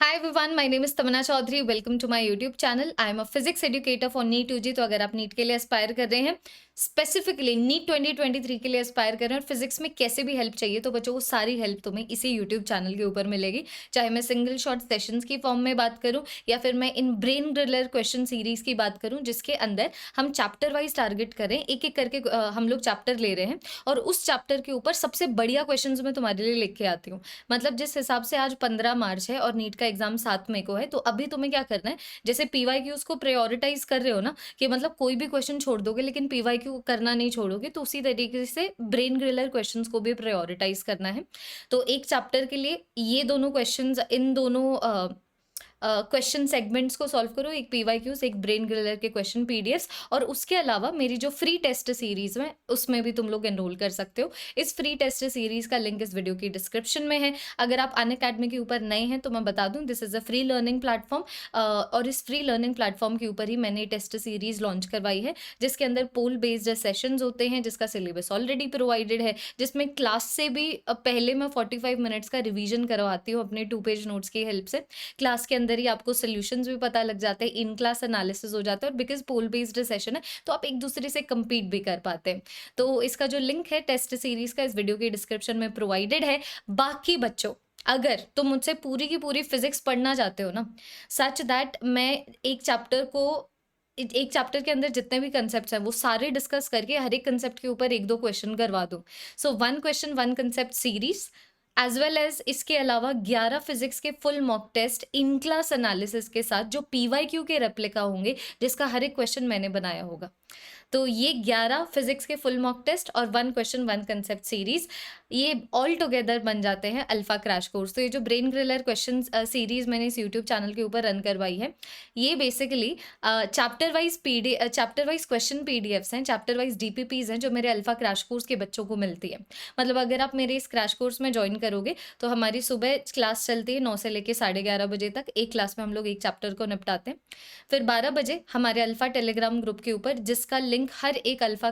Hi everyone, my name is Tamanna Chaudhary. Welcome to my YouTube channel. I am a physics educator for NEET UG. तो अगर आप NEET के लिए Aspire कर रहे हैं, स्पेसिफिकली नीट 2023 के लिए एस्पायर कर रहे हैं और फिजिक्स में कैसे भी हेल्प चाहिए, तो बच्चों वो सारी हेल्प तुम्हें इसी यूट्यूब चैनल के ऊपर मिलेगी। चाहे मैं सिंगल शॉर्ट सेशंस की फॉर्म में बात करूं या फिर मैं in brain driller question series की बात करूं, जिसके अंदर हम चैप्टर वाइज टारगेट करें, एक एक करके हम लोग चैप्टर ले रहे हैं और उस चैप्टर के ऊपर सबसे बढ़िया क्वेश्चन मैं तुम्हारे लिए लिख के आती हूँ। मतलब जिस हिसाब से आज 15 मार्च है और नीट का एग्जाम 7 मई को है, तो अभी तुम्हें क्या करना है, जैसे पीवाईक्यूज को प्रायोरिटाइज कर रहे हो ना, कि मतलब कोई भी क्वेश्चन छोड़ दोगे लेकिन पीवाईक्यू करना नहीं छोड़ोगे, तो उसी तरीके से ब्रेन ग्रिलर क्वेश्चंस को भी प्रायोरिटाइज करना है। तो एक चैप्टर के लिए ये दोनों क्वेश्चंस, इन दोनों क्वेश्चन सेगमेंट्स को सॉल्व करो, एक पीवाईक्यूज, एक ब्रेन ग्रिलर के क्वेश्चन पीडीएफ्स। और उसके अलावा मेरी जो फ्री टेस्ट सीरीज है उसमें भी तुम लोग एनरोल कर सकते हो। इस फ्री टेस्ट सीरीज का लिंक इस वीडियो की डिस्क्रिप्शन में है। अगर आप अनअकैडमी के ऊपर नए हैं तो मैं बता दूं, this is a free learning platform और इस फ्री लर्निंग प्लेटफॉर्म के ऊपर ही मैंने टेस्ट सीरीज लॉन्च करवाई है, जिसके अंदर पोल बेस्ड सेशंस होते हैं, जिसका सिलेबस ऑलरेडी प्रोवाइडेड है, जिसमें क्लास से भी पहले मैं 45 मिनट्स का रिवीजन करवाती हूँ अपने 2 पेज नोट्स की हेल्प से। क्लास के अंदर ही आपको सॉल्यूशंस भी पता लग जाते हैं, इन क्लास एनालिसिस हो जाता है, और बिकॉज पोल बेस्ड सेशन है तो आप एक दूसरे से compete भी कर पाते हैं। तो इसका जो लिंक है टेस्ट सीरीज का, इस वीडियो के डिस्क्रिप्शन में प्रोवाइडेड है। बाकी बच्चों, अगर तुम मुझसे पूरी की पूरी फिजिक्स पढ़ना चाहते हो ना, सच दैट मैं एक चैप्टर के अंदर जितने भी कंसेप्ट हैं वो सारे डिस्कस करके हर एक कंसेप्ट के ऊपर एक दो क्वेश्चन करवा दूं। So 1 question 1 concept series, as well as इसके अलावा 11 फिजिक्स के full mock test in class analysis के साथ, जो पीवाईक्यू के रेप्लिका होंगे, जिसका हर एक क्वेश्चन मैंने बनाया होगा। तो ये 11 फिजिक्स के फुल मॉक टेस्ट और 1 क्वेश्चन 1 कंसेप्ट सीरीज, ये ऑल टुगेदर बन जाते हैं अल्फा क्रैश कोर्स। तो ये जो ब्रेन ग्रिलर क्वेश्चन सीरीज मैंने इस यूट्यूब चैनल के ऊपर रन करवाई है, ये basically chapter wise question PDFs हैं, चैप्टर वाइज डीपीपीज हैं, जो मेरे अल्फा क्रैश कोर्स के बच्चों को मिलती है। मतलब अगर आप मेरे इस क्रैश कोर्स में ज्वाइन करोगे तो हमारी सुबह क्लास चलती है 9 से लेकर 11:30 बजे तक। एक क्लास में हम लोग एक चैप्टर को निपटाते हैं। फिर 12 बजे हमारे अल्फा टेलीग्राम ग्रुप के ऊपर, जिसका लिंक हर एक अल्फा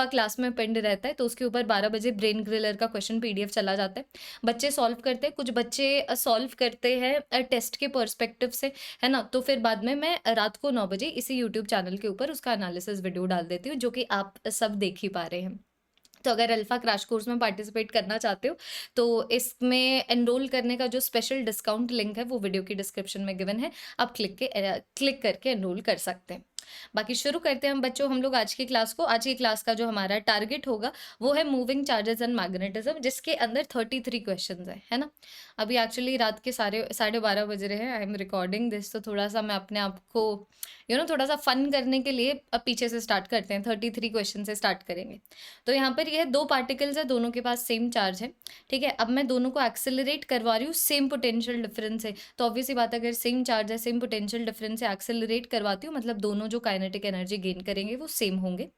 क्लास में पिंड रहता है, तो उसके ऊपर 12 बजे ब्रेन ग्रिलर का क्वेश्चन पीडीएफ चला जाता है। बच्चे सॉल्व करते हैं, कुछ बच्चे सॉल्व करते हैं टेस्ट के पर्सपेक्टिव से, है ना। तो फिर बाद में मैं रात को 9 बजे इसी यूट्यूब चैनल के ऊपर उसका एनालिसिस वीडियो डाल देती हूँ, जो कि आप सब देख ही पा रहे हैं। तो अगर अल्फा क्रैश कोर्स में पार्टिसिपेट करना चाहते हो तो इसमें एनरोल करने का जो स्पेशल डिस्काउंट लिंक है वो वीडियो की डिस्क्रिप्शन में गिवन है, आप क्लिक करके एनरोल कर सकते हैं। बाकी शुरू करते हैं हम बच्चों, हम लोग आज की क्लास को। आज की क्लास का जो हमारा टारगेट होगा वो है मूविंग चार्जेस एंड मैग्नेटिज्म, जिसके अंदर 33 क्वेश्चंस है ना। अभी एक्चुअली रात के 12:30 बज रहे हैं, आई एम रिकॉर्डिंग दिस, तो थोड़ा सा मैं अपने आप को थोड़ा सा फन करने के लिए अब पीछे से स्टार्ट करते हैं, 33 क्वेश्चन से स्टार्ट करेंगे। तो यहाँ पर ये 2 पार्टिकल्स है, दोनों के पास सेम चार्ज है, ठीक है। अब मैं दोनों को एक्सेलरेट करवा रही हूँ, सेम पोटेंशियल डिफरेंस है, तो ऑब्वियसली बात है, अगर सेम चार्ज है, सेम पोटेंशियल डिफरेंस है, एक्सेलरेट करवाती हूँ, मतलब दोनों जो काइनेटिक एनर्जी गेन करेंगे वो सेम होंगे।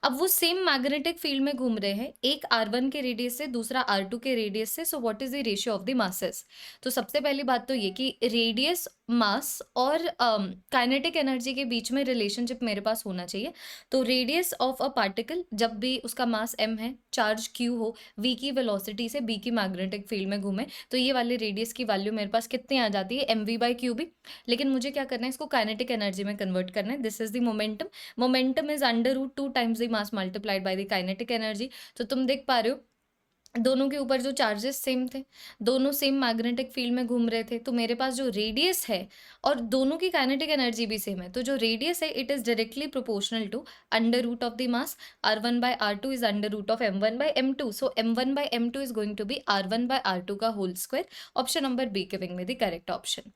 अब वो सेम मैग्नेटिक फील्ड में घूम रहे हैं, एक R1 के रेडियस से, दूसरा R2 के रेडियस से। सो what is the ratio of the masses? तो सबसे पहली बात तो ये कि रेडियस, मास और काइनेटिक एनर्जी के बीच में रिलेशनशिप मेरे पास होना चाहिए। तो रेडियस ऑफ अ पार्टिकल, जब भी उसका मास m है, चार्ज q हो, v की वेलोसिटी से b की मैग्नेटिक फील्ड में घूमे, तो ये वाली रेडियस की वैल्यू मेरे पास कितनी आ जाती है, mv/q भी। लेकिन मुझे क्या करना है, इसको काइनेटिक एनर्जी में कन्वर्ट करना है। This is the momentum. Momentum is √2 times the mass multiplied by the kinetic energy. तो तुम देख पा रहे हो दोनों के ऊपर जो चार्जेस सेम थे, दोनों सेम मैग्नेटिक फील्ड में घूम रहे थे, तो मेरे पास जो रेडियस है और दोनों की काइनेटिक एनर्जी भी सेम है, तो जो रेडियस है it is directly proportional to √2 of the mass. R1/R2 is √m1/m2, so m1/m2 is going to be R1/R2 का whole square. Option number B giving me the correct option.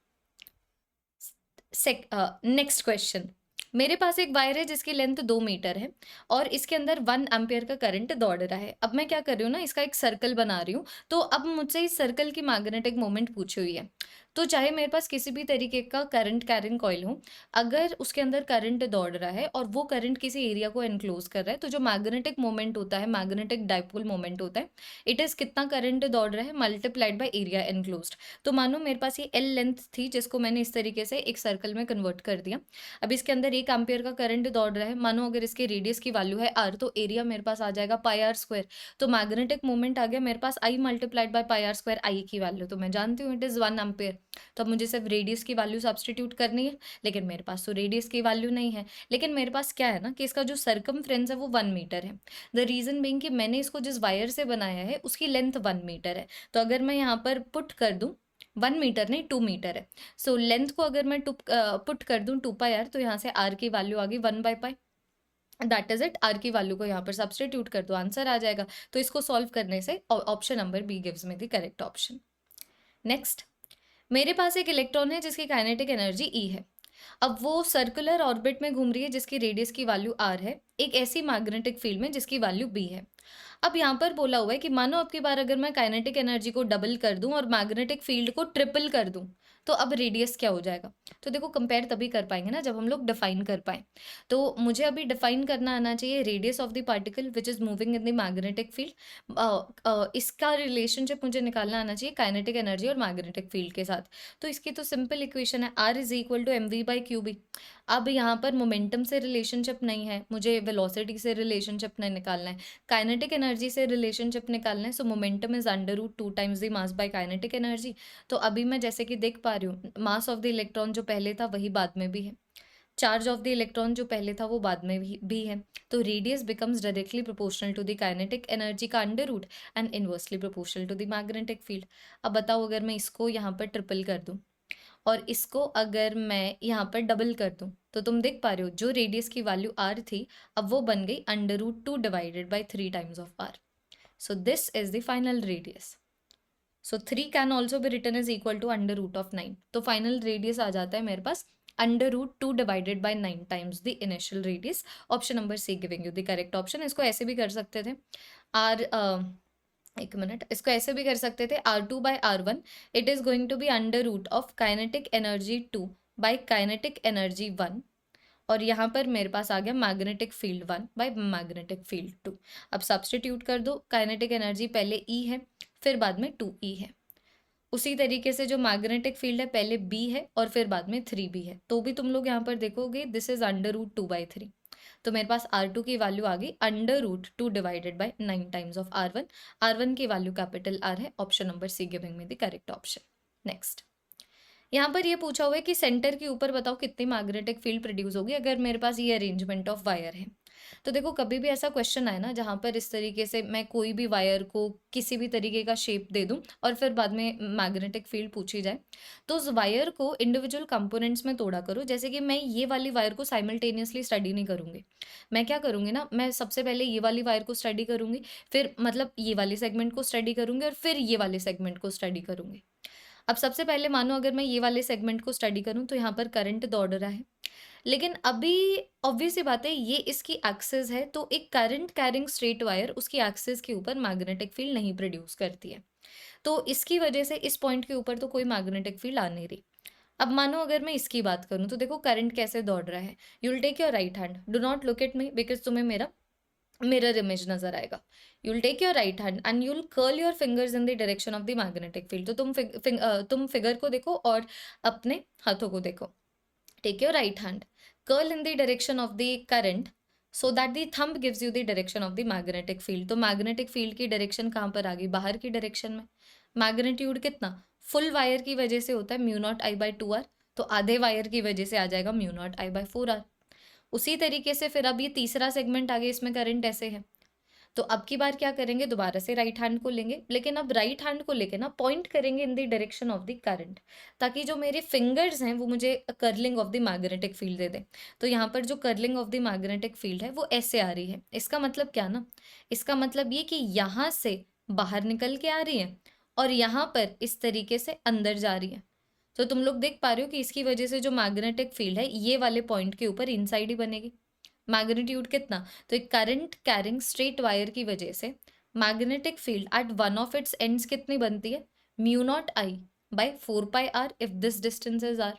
Next question, मेरे पास एक wire है जिसकी length 2 metre है और इसके अंदर 1 एम्पियर का करंट दौड़ रहा है। अब मैं क्या कर रही हूँ ना, इसका एक सर्कल बना रही हूँ। तो अब मुझसे इस सर्कल की मैग्नेटिक मोमेंट पूछी हुई है। तो चाहे मेरे पास किसी भी तरीके का करंट कैरिंग कॉइल हो, अगर उसके अंदर करंट दौड़ रहा है और वो करंट किसी एरिया को एनक्लोज कर रहा है, तो जो मैग्नेटिक मोमेंट होता है, मैग्नेटिक डाइपोल मोमेंट होता है, इट इज कितना करंट दौड़ रहा है मल्टीप्लाइड बाय एरिया एनक्लोज्ड। तो मानो मेरे पास ये L लेंथ थी, जिसको मैंने इस तरीके से एक सर्कल में कन्वर्ट कर दिया। अब इसके अंदर एक 1 एम्पीयर का करंट दौड़ रहा है, मानो अगर इसके रेडियस की वैल्यू है r, तो एरिया मेरे पास आ जाएगा पाई आर स्क्वायर। तो मैग्नेटिक मोमेंट आ गया मेरे पास I multiplied by pi r square, I की वैल्यू तो मैं जानती हूँ इट इज़ 1 एम्पीयर। तो अब मुझे सिर्फ रेडियस की वैल्यू सब्सटीट्यूट करनी है, लेकिन मेरे पास तो रेडियस की वैल्यू नहीं है। लेकिन मेरे पास क्या है ना कि इसका जो सर्कमफ्रेंस है वो 1 मीटर है। द रीज़न बीइंग कि मैंने इसको जिस वायर से बनाया है उसकी लेंथ 1 मीटर है। तो अगर मैं यहाँ पर पुट कर दूँ, 1 मीटर नहीं 2 मीटर है। सो लेंथ को अगर मैं पुट कर दूँ 2 पाई आर, तो यहाँ से आर की वैल्यू आ गई 1 by pi, that is it. R की वैल्यू को यहाँ पर सब्सटीट्यूट कर दो, आंसर आ जाएगा। तो इसको सॉल्व करने से option number B gives me the correct option. Next, मेरे पास एक इलेक्ट्रॉन है जिसकी काइनेटिक एनर्जी ई है। अब वो सर्कुलर ऑर्बिट में घूम रही है जिसकी रेडियस की वैल्यू आर है, एक ऐसी मैग्नेटिक फील्ड में जिसकी वैल्यू बी है। अब यहाँ पर बोला हुआ है कि मानो अब की बार अगर मैं काइनेटिक एनर्जी को डबल कर दूं और मैग्नेटिक फील्ड को ट्रिपल कर दूं, तो अब रेडियस क्या हो जाएगा। तो देखो कंपेयर तभी कर पाएंगे ना जब हम लोग डिफाइन कर पाए। तो मुझे अभी डिफाइन करना आना चाहिए radius of the particle which is moving in the magnetic field. इसका रिलेशनशिप मुझे निकालना आना चाहिए काइनेटिक एनर्जी और मैग्नेटिक फील्ड के साथ। तो इसकी तो सिंपल इक्वेशन है R is equal to m v by q B. अब यहाँ पर मोमेंटम से रिलेशनशिप नहीं है, मुझे वेलोसिटी से रिलेशनशिप नहीं निकालना है, काइनेटिक एनर्जी से रिलेशनशिप निकालना है। So momentum is under root 2 times the mass by kinetic energy. तो अभी मैं जैसे कि देख पा रही हूँ, मास ऑफ द इलेक्ट्रॉन जो पहले था वही बाद में भी है, चार्ज ऑफ द इलेक्ट्रॉन जो पहले था वो बाद में भी है। तो radius becomes directly proportional to the kinetic energy का under root and inversely proportional to the magnetic field. अब बताओ अगर मैं इसको यहाँ पर ट्रिपल कर दूँ और इसको अगर मैं यहाँ पर डबल कर दूँ, तो तुम देख पा रहे हो जो रेडियस की वैल्यू आर थी अब वो बन गई under root 2 divided by 3 times of R. So this is the final radius. So 3 can also be written is equal to under root of 9। तो फाइनल रेडियस आ जाता है मेरे पास under root 2 divided by 9 times the initial radius. Option number C giving you the correct option. इसको ऐसे भी कर सकते थे आर, एक मिनट, इसको ऐसे भी कर सकते थे R2 by R1 it is going to be under root of kinetic energy 2 by kinetic energy 1, और यहाँ पर मेरे पास आ गया magnetic field 1 by magnetic field 2। अब सब्सटीट्यूट कर दो, काइनेटिक एनर्जी पहले E है फिर बाद में 2E है। उसी तरीके से जो मैग्नेटिक फील्ड है पहले B है और फिर बाद में 3B है। तो भी तुम लोग यहाँ पर देखोगे this is under root 2 by 3। तो मेरे पास R2 की वैल्यू आ गई under root 2 divided by 9 times of R1। R1 की वैल्यू कैपिटल R है। Option number C giving me the correct option. Next, यहाँ पर ये पूछा हुआ है कि सेंटर के ऊपर बताओ कितनी मैग्नेटिक फील्ड प्रोड्यूस होगी अगर मेरे पास ये अरेंजमेंट ऑफ वायर है। तो देखो कभी भी ऐसा क्वेश्चन आए ना जहाँ पर इस तरीके से मैं कोई भी वायर को किसी भी तरीके का शेप दे दूँ और फिर बाद में मैग्नेटिक फील्ड पूछी जाए, तो उस वायर को इंडिविजुअल कंपोनेंट्स में तोड़ा करो। जैसे कि मैं ये वाली वायर को साइमल्टेनियसली स्टडी नहीं करूँगी, मैं क्या करूँगी ना, मैं सबसे पहले ये वाली वायर को स्टडी करूँगी, फिर मतलब ये वाले सेगमेंट को स्टडी करूँगी और फिर ये वाले सेगमेंट को स्टडी करूँगी। अब सबसे पहले मानो अगर मैं ये वाले सेगमेंट को स्टडी करूँ तो यहाँ पर करंट दौड़ रहा है, लेकिन अभी ऑब्वियस सी बात है ये इसकी एक्सिस है, तो एक करंट कैरिंग स्ट्रेट वायर उसकी एक्सिस के ऊपर मैग्नेटिक फील्ड नहीं प्रोड्यूस करती है। तो इसकी वजह से इस पॉइंट के ऊपर तो कोई मैग्नेटिक फील्ड आ नहीं रही। अब मानो अगर मैं इसकी बात करूँ तो देखो करंट कैसे दौड़ रहा है। You will take your right hand, do not look at me because तुम्हें मेरा मिरर इमेज नजर आएगा। You will take your right hand and you will curl your fingers in the direction of the magnetic field. तो तुम figure को देखो और अपने हाथों को देखो। Take your right hand, curl in the direction of the current so that the thumb gives you the direction of the magnetic field. तो मैग्नेटिक फील्ड की डायरेक्शन कहाँ पर आ गई, बाहर की डायरेक्शन में। मैग्नेट्यूड कितना, फुल वायर की वजह से होता है mu naught I by 2 R, तो आधे वायर की वजह से आ जाएगा mu naught I by 4 R. उसी तरीके से फिर अब ये तीसरा सेगमेंट आ गया, इसमें करंट ऐसे है। तो अब की बार क्या करेंगे, दोबारा से राइट हैंड को लेंगे, लेकिन अब राइट हैंड को लेके ना पॉइंट करेंगे in the direction of the current, ताकि जो मेरे फिंगर्स हैं वो मुझे curling of the magnetic field दे दे। तो यहाँ पर जो curling of the magnetic field है वो ऐसे आ रही है। इसका मतलब क्या ना, इसका मतलब ये कि यहाँ से बाहर निकल के आ रही है और यहाँ पर इस तरीके से अंदर जा रही है। तो तुम लोग देख पा रहे हो कि इसकी वजह से जो मैग्नेटिक फील्ड है ये वाले पॉइंट के ऊपर इनसाइड ही बनेगी। मैग्नीट्यूड कितना, तो एक करंट कैरिंग स्ट्रेट वायर की वजह से magnetic field at one of its ends कितनी बनती है, mu naught I by 4 pi R if this distance is R.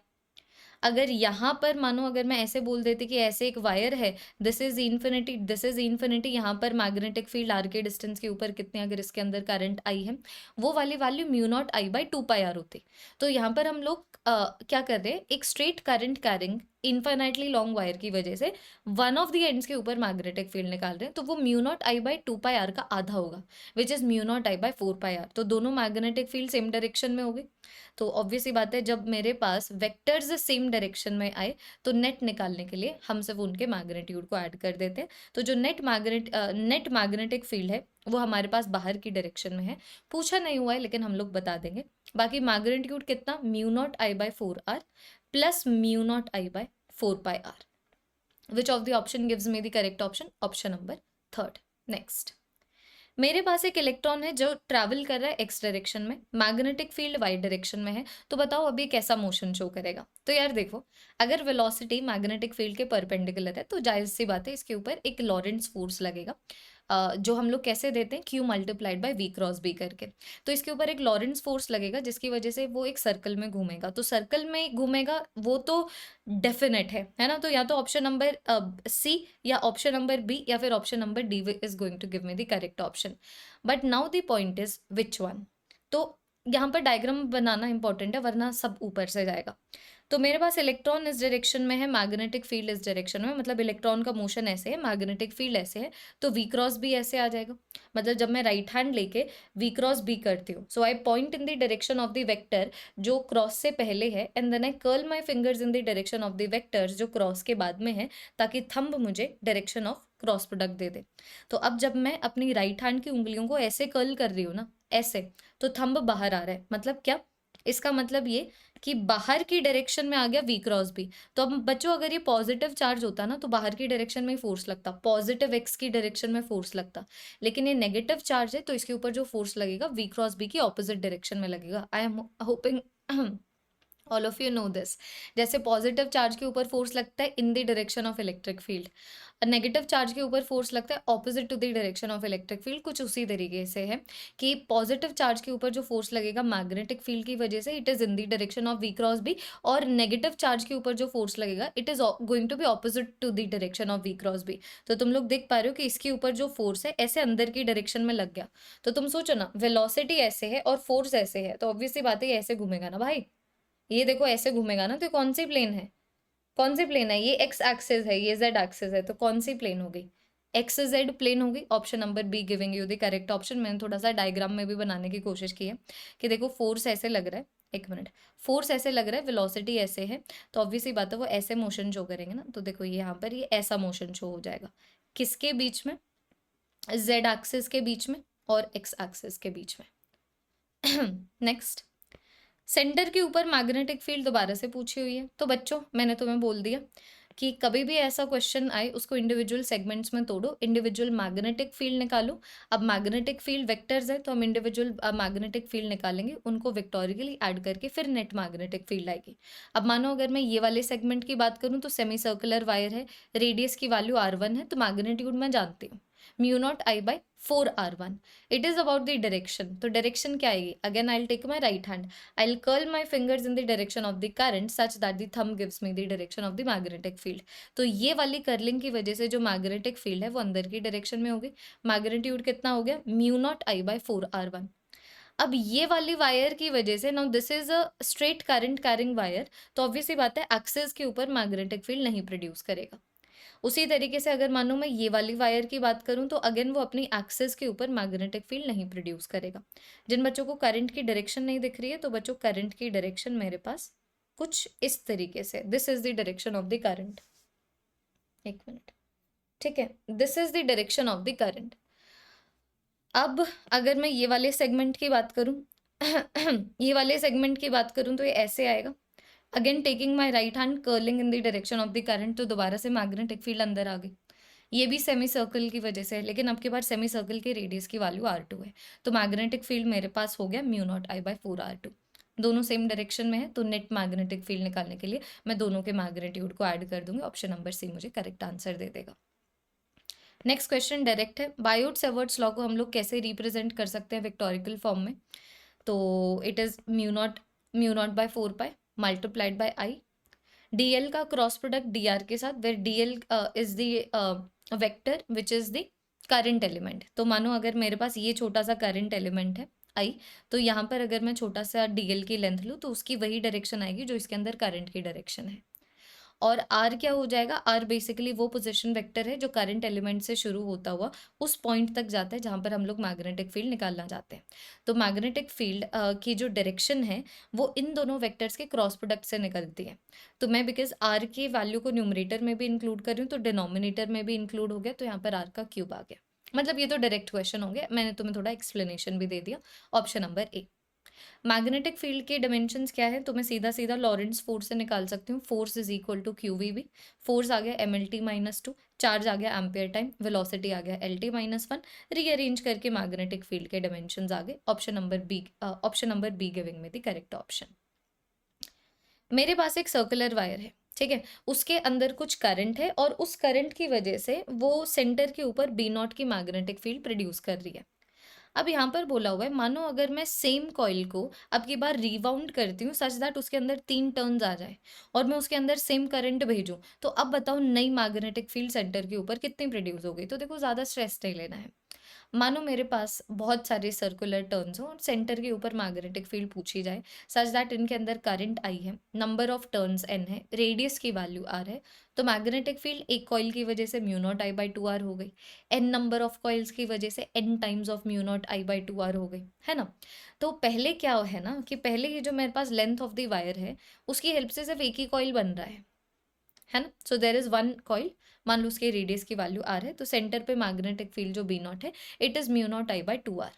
अगर यहाँ पर मानो अगर मैं ऐसे बोल देती कि ऐसे एक वायर है, this is infinity, this is infinity, यहाँ पर मैग्नेटिक फील्ड आर के डिस्टेंस के ऊपर कितने, अगर इसके अंदर करंट आई है वो वाली value mu naught I by 2 pi R होती। तो यहाँ पर हम लोग क्या कर रहे हैं, एक straight current carrying infinitely long wire की वजह से वन ऑफ द एंड्स के ऊपर मैग्नेटिक फील्ड निकाल रहे हैं, तो वो mu naught I by 2 pi R का आधा होगा, which is mu naught I by 4 pi R. तो दोनों मैग्नेटिक फील्ड सेम डायरेक्शन में हो गई। तो ऑब्वियस सी बात है, जब मेरे पास वेक्टर्स सेम डायरेक्शन में आए तो नेट निकालने के लिए हम सिर्फ उनके मैग्नेट्यूड को ऐड कर देते हैं। तो जो नेट मैग्नेटिक फील्ड है वो हमारे पास बाहर की डायरेक्शन में है। पूछा नहीं हुआ है लेकिन हम लोग बता देंगे। बाकी मैग्नेट्यूड कितना, mu naught I by 4 R plus mu naught I by 4 pi R. Which of the option gives me the correct option? Option number 3rd। Next, मेरे पास एक इलेक्ट्रॉन है जो ट्रैवल कर रहा है एक्स डायरेक्शन में, मैग्नेटिक फील्ड वाई डायरेक्शन में है। तो बताओ अभी कैसा मोशन शो करेगा? तो यार देखो, अगर वेलोसिटी मैग्नेटिक फील्ड के परपेंडिकुलर है तो जायज़ सी बात है इसके ऊपर एक लॉरेंट्ज फोर्स लगेगा, जो हम लोग कैसे देते हैं, Q multiplied by V cross B करके। तो इसके ऊपर एक लॉरेंट्ज फोर्स लगेगा जिसकी वजह से वो एक सर्कल में घूमेगा। तो सर्कल में घूमेगा वो तो डेफिनेट है ना? तो या तो ऑप्शन नंबर C या ऑप्शन नंबर B या फिर option number D is going to give me the correct option. But now the point is which one. तो यहाँ पर डायग्राम बनाना इंपॉर्टेंट है वरना सब ऊपर से जाएगा। तो मेरे पास इलेक्ट्रॉन इस डायरेक्शन में है, मैग्नेटिक फील्ड इस डायरेक्शन में, मतलब इलेक्ट्रॉन का मोशन ऐसे है, मैग्नेटिक फील्ड ऐसे है, तो V क्रॉस B ऐसे आ जाएगा। मतलब जब मैं राइट हैंड लेके V क्रॉस B करती हूँ, so I point in the direction of the vector जो क्रॉस से पहले है, and then I curl my fingers in the direction of the vectors जो क्रॉस के बाद में है, ताकि थंब मुझे डायरेक्शन ऑफ क्रॉस प्रोडक्ट दे दे। तो अब जब मैं अपनी राइट हैंड की उंगलियों को ऐसे कर्ल कर रही हूँ ना, ऐसे, तो थंब बाहर आ रहा है। मतलब क्या? इसका मतलब ये कि बाहर की डायरेक्शन में आ गया V क्रॉस B। तो अब बच्चों अगर ये पॉजिटिव चार्ज होता ना तो बाहर की डायरेक्शन में फोर्स लगता, पॉजिटिव x की डायरेक्शन में फोर्स लगता। लेकिन ये नेगेटिव चार्ज है तो इसके ऊपर जो फोर्स लगेगा V क्रॉस B की ऑपोजिट डायरेक्शन में लगेगा। I am hoping all of you know this. जैसे पॉजिटिव चार्ज के ऊपर फोर्स लगता है in the direction of electric field, negative charge के ऊपर फोर्स लगता है opposite to the direction of electric field. कुछ उसी तरीके से है कि पॉजिटिव चार्ज के ऊपर जो फोर्स लगेगा मैग्नेटिक फील्ड की वजह से, it is in the direction of V cross B, और नेगेटिव चार्ज के ऊपर जो फोर्स लगेगा it is going to be opposite to the direction of V cross B। तो तुम लोग देख पा रहे हो कि इसके ऊपर जो फोर्स है ऐसे अंदर की डायरेक्शन में लग गया। तो तुम सोचो ना, वेलोसिटी ऐसे है और फोर्स ऐसे है, तो ऑब्वियसली बात है ये ऐसे घूमेगा ना भाई। ये देखो ऐसे घूमेगा ना, तो कौन सी प्लेन है? कौन सी प्लेन है? ये एक्स एक्सिस है, ये जेड एक्सिस है, तो कौन सी प्लेन हो गई? एक्स जेड प्लेन हो गई। Option number B giving you the correct option. मैंने थोड़ा सा डायग्राम में भी बनाने की कोशिश की है कि देखो फोर्स ऐसे लग रहा है, एक मिनट, फोर्स ऐसे लग रहा है, वेलोसिटी ऐसे है, तो ऑब्वियसली बात है वो ऐसे मोशन शो करेंगे ना। तो देखो ये यहाँ पर ये ऐसा मोशन शो हो जाएगा, किसके बीच में? जेड एक्सिस के बीच में और एक्स एक्सिस के बीच में। नेक्स्ट, सेंटर के ऊपर मैग्नेटिक फील्ड दोबारा से पूछी हुई है। तो बच्चों मैंने तुम्हें बोल दिया कि कभी भी ऐसा क्वेश्चन आए उसको इंडिविजुअल सेगमेंट्स में तोड़ो, इंडिविजुअल मैग्नेटिक फील्ड निकालो। अब मैग्नेटिक फील्ड वेक्टर्स है तो हम इंडिविजुअल मैग्नेटिक फील्ड निकालेंगे, उनको वेक्टोरियली ऐड करके फिर नेट मैग्नेटिक फील्ड आएगी। अब मानो अगर मैं ये वाले सेगमेंट की बात करूँ तो सेमी सर्कुलर वायर है, रेडियस की वैल्यू R1 है, तो मैग्नेट्यूड मैं जानती हूँ mu naught I by 4R1। It is about the direction, तो डायरेक्शन क्या आएगी? Again I will take my right hand, I will curl my fingers in the direction of the current such that the thumb gives me the direction of the magnetic field. तो ये वाली curling की वजह से जो magnetic field है वो अंदर की डायरेक्शन में होगी। मैग्नेट्यूड कितना हो गया? Mu naught I by 4R1। अब ये वाली वायर की वजह से, now this is a straight current carrying wire, तो ऑब्वियसली बात है एक्सिस के ऊपर मैग्नेटिक फील्ड नहीं प्रोड्यूस करेगा। उसी तरीके से अगर मानो मैं ये वाली वायर की बात करूं तो अगेन वो अपनी एक्सिस के ऊपर मैग्नेटिक फील्ड नहीं प्रोड्यूस करेगा। जिन बच्चों को करंट की डायरेक्शन नहीं दिख रही है तो बच्चों करंट की डायरेक्शन मेरे पास कुछ इस तरीके से, this is the direction of the current. एक मिनट, ठीक है, this is the direction of the current. अब अगर मैं ये वाले सेगमेंट की बात करूं ये वाले सेगमेंट की बात करूं तो ये ऐसे आएगा। Again taking my right hand, curling in the direction of the current, तो दोबारा से मैग्नेटिक फील्ड अंदर आ गई। ये भी सेमी सर्कल की वजह से है, लेकिन अब के बाद सेमी सर्कल की रेडियस की वैल्यू R2 है, तो मैग्नेटिक फील्ड मेरे पास हो गया mu naught I by 4R2। दोनों सेम डायरेक्शन में है तो नेट मैग्नेटिक फील्ड निकालने के लिए मैं दोनों के मैग्नेट्यूड को ऐड कर दूंगी। ऑप्शन नंबर सी मुझे करेक्ट आंसर दे देगा। नेक्स्ट क्वेश्चन डायरेक्ट है, बायोट सेवर्ट्स लॉ को हम लोग कैसे रिप्रेजेंट कर सकते हैं विक्टोरिकल फॉर्म में? तो it is mu naught by 4 pi multiplied by I, dl का क्रॉस प्रोडक्ट dr के साथ, where dl is the vector which is the current element. तो मानो अगर मेरे पास ये छोटा सा करंट एलिमेंट है I, तो यहाँ पर अगर मैं छोटा सा dl की लेंथ लूँ तो उसकी वही डायरेक्शन आएगी जो इसके अंदर करंट की डायरेक्शन है। और आर क्या हो जाएगा, आर बेसिकली वो पोजीशन वेक्टर है जो करंट एलिमेंट से शुरू होता हुआ उस पॉइंट तक जाता है जहां पर हम लोग मैग्नेटिक फील्ड निकालना चाहते हैं। तो मैग्नेटिक फील्ड की जो डायरेक्शन है वो इन दोनों वेक्टर्स के क्रॉस प्रोडक्ट से निकलती है। तो मैं बिकॉज आर की वैल्यू को न्यूमरेटर में भी इंक्लूड कर रही हूँ तो डिनोमिनेटर में भी इंक्लूड हो गया, तो यहाँ पर आर का क्यूब आ गया। मतलब ये तो डायरेक्ट क्वेश्चन हो गया, मैंने तुम्हें थोड़ा एक्सप्लेनेशन भी दे दिया। ऑप्शन नंबर ए। मैग्नेटिक फील्ड के डायमेंशंस क्या है, तो मैं सीधा सीधा लॉरेंट्ज फोर्स से निकाल सकती हूँ। Force is equal to QVB। Force आ गया mLT-2, चार्ज आ गया एम्पियर टाइम, वेलोसिटी आ गया LT-1। रीअरेंज करके मैग्नेटिक फील्ड के डायमेंशंस आ गए। Option number B giving me the correct option. मेरे पास एक सर्कुलर वायर है, ठीक है, उसके अंदर कुछ करंट है और उस करंट की वजह से वो सेंटर के ऊपर B0 की मैग्नेटिक फील्ड प्रोड्यूस कर रही है। अब यहाँ पर बोला हुआ है, मानो अगर मैं सेम कॉइल को अब की बार रिवाउंड करती हूँ सच दैट उसके अंदर 3 टर्न्स आ जाए और मैं उसके अंदर सेम करंट भेजूँ, तो अब बताओ नई मैग्नेटिक फील्ड सेंटर के ऊपर कितनी प्रोड्यूस हो गई। तो देखो ज़्यादा स्ट्रेस नहीं लेना है। मानो मेरे पास बहुत सारे सर्कुलर टर्न्स हो और सेंटर के ऊपर मैग्नेटिक फील्ड पूछी जाए सच दैट इनके अंदर करंट आई है, नंबर ऑफ टर्न्स n है, रेडियस की वैल्यू r है, तो मैग्नेटिक फील्ड एक कॉइल की वजह से μ0I/2r हो गई, n नंबर ऑफ कॉइल्स की वजह से n टाइम्स ऑफ μ0I/2r हो गई, है ना। तो पहले क्या है ना कि पहले ये जो मेरे पास लेंथ ऑफ द वायर है उसकी हेल्प से सिर्फ एक ही कॉइल बन रहा है ना। सो देर इज वन कॉइल, मान लो उसके रेडियस की वैल्यू r है, तो सेंटर पे मैग्नेटिक फील्ड जो B0 है इट इज μ0I/2r।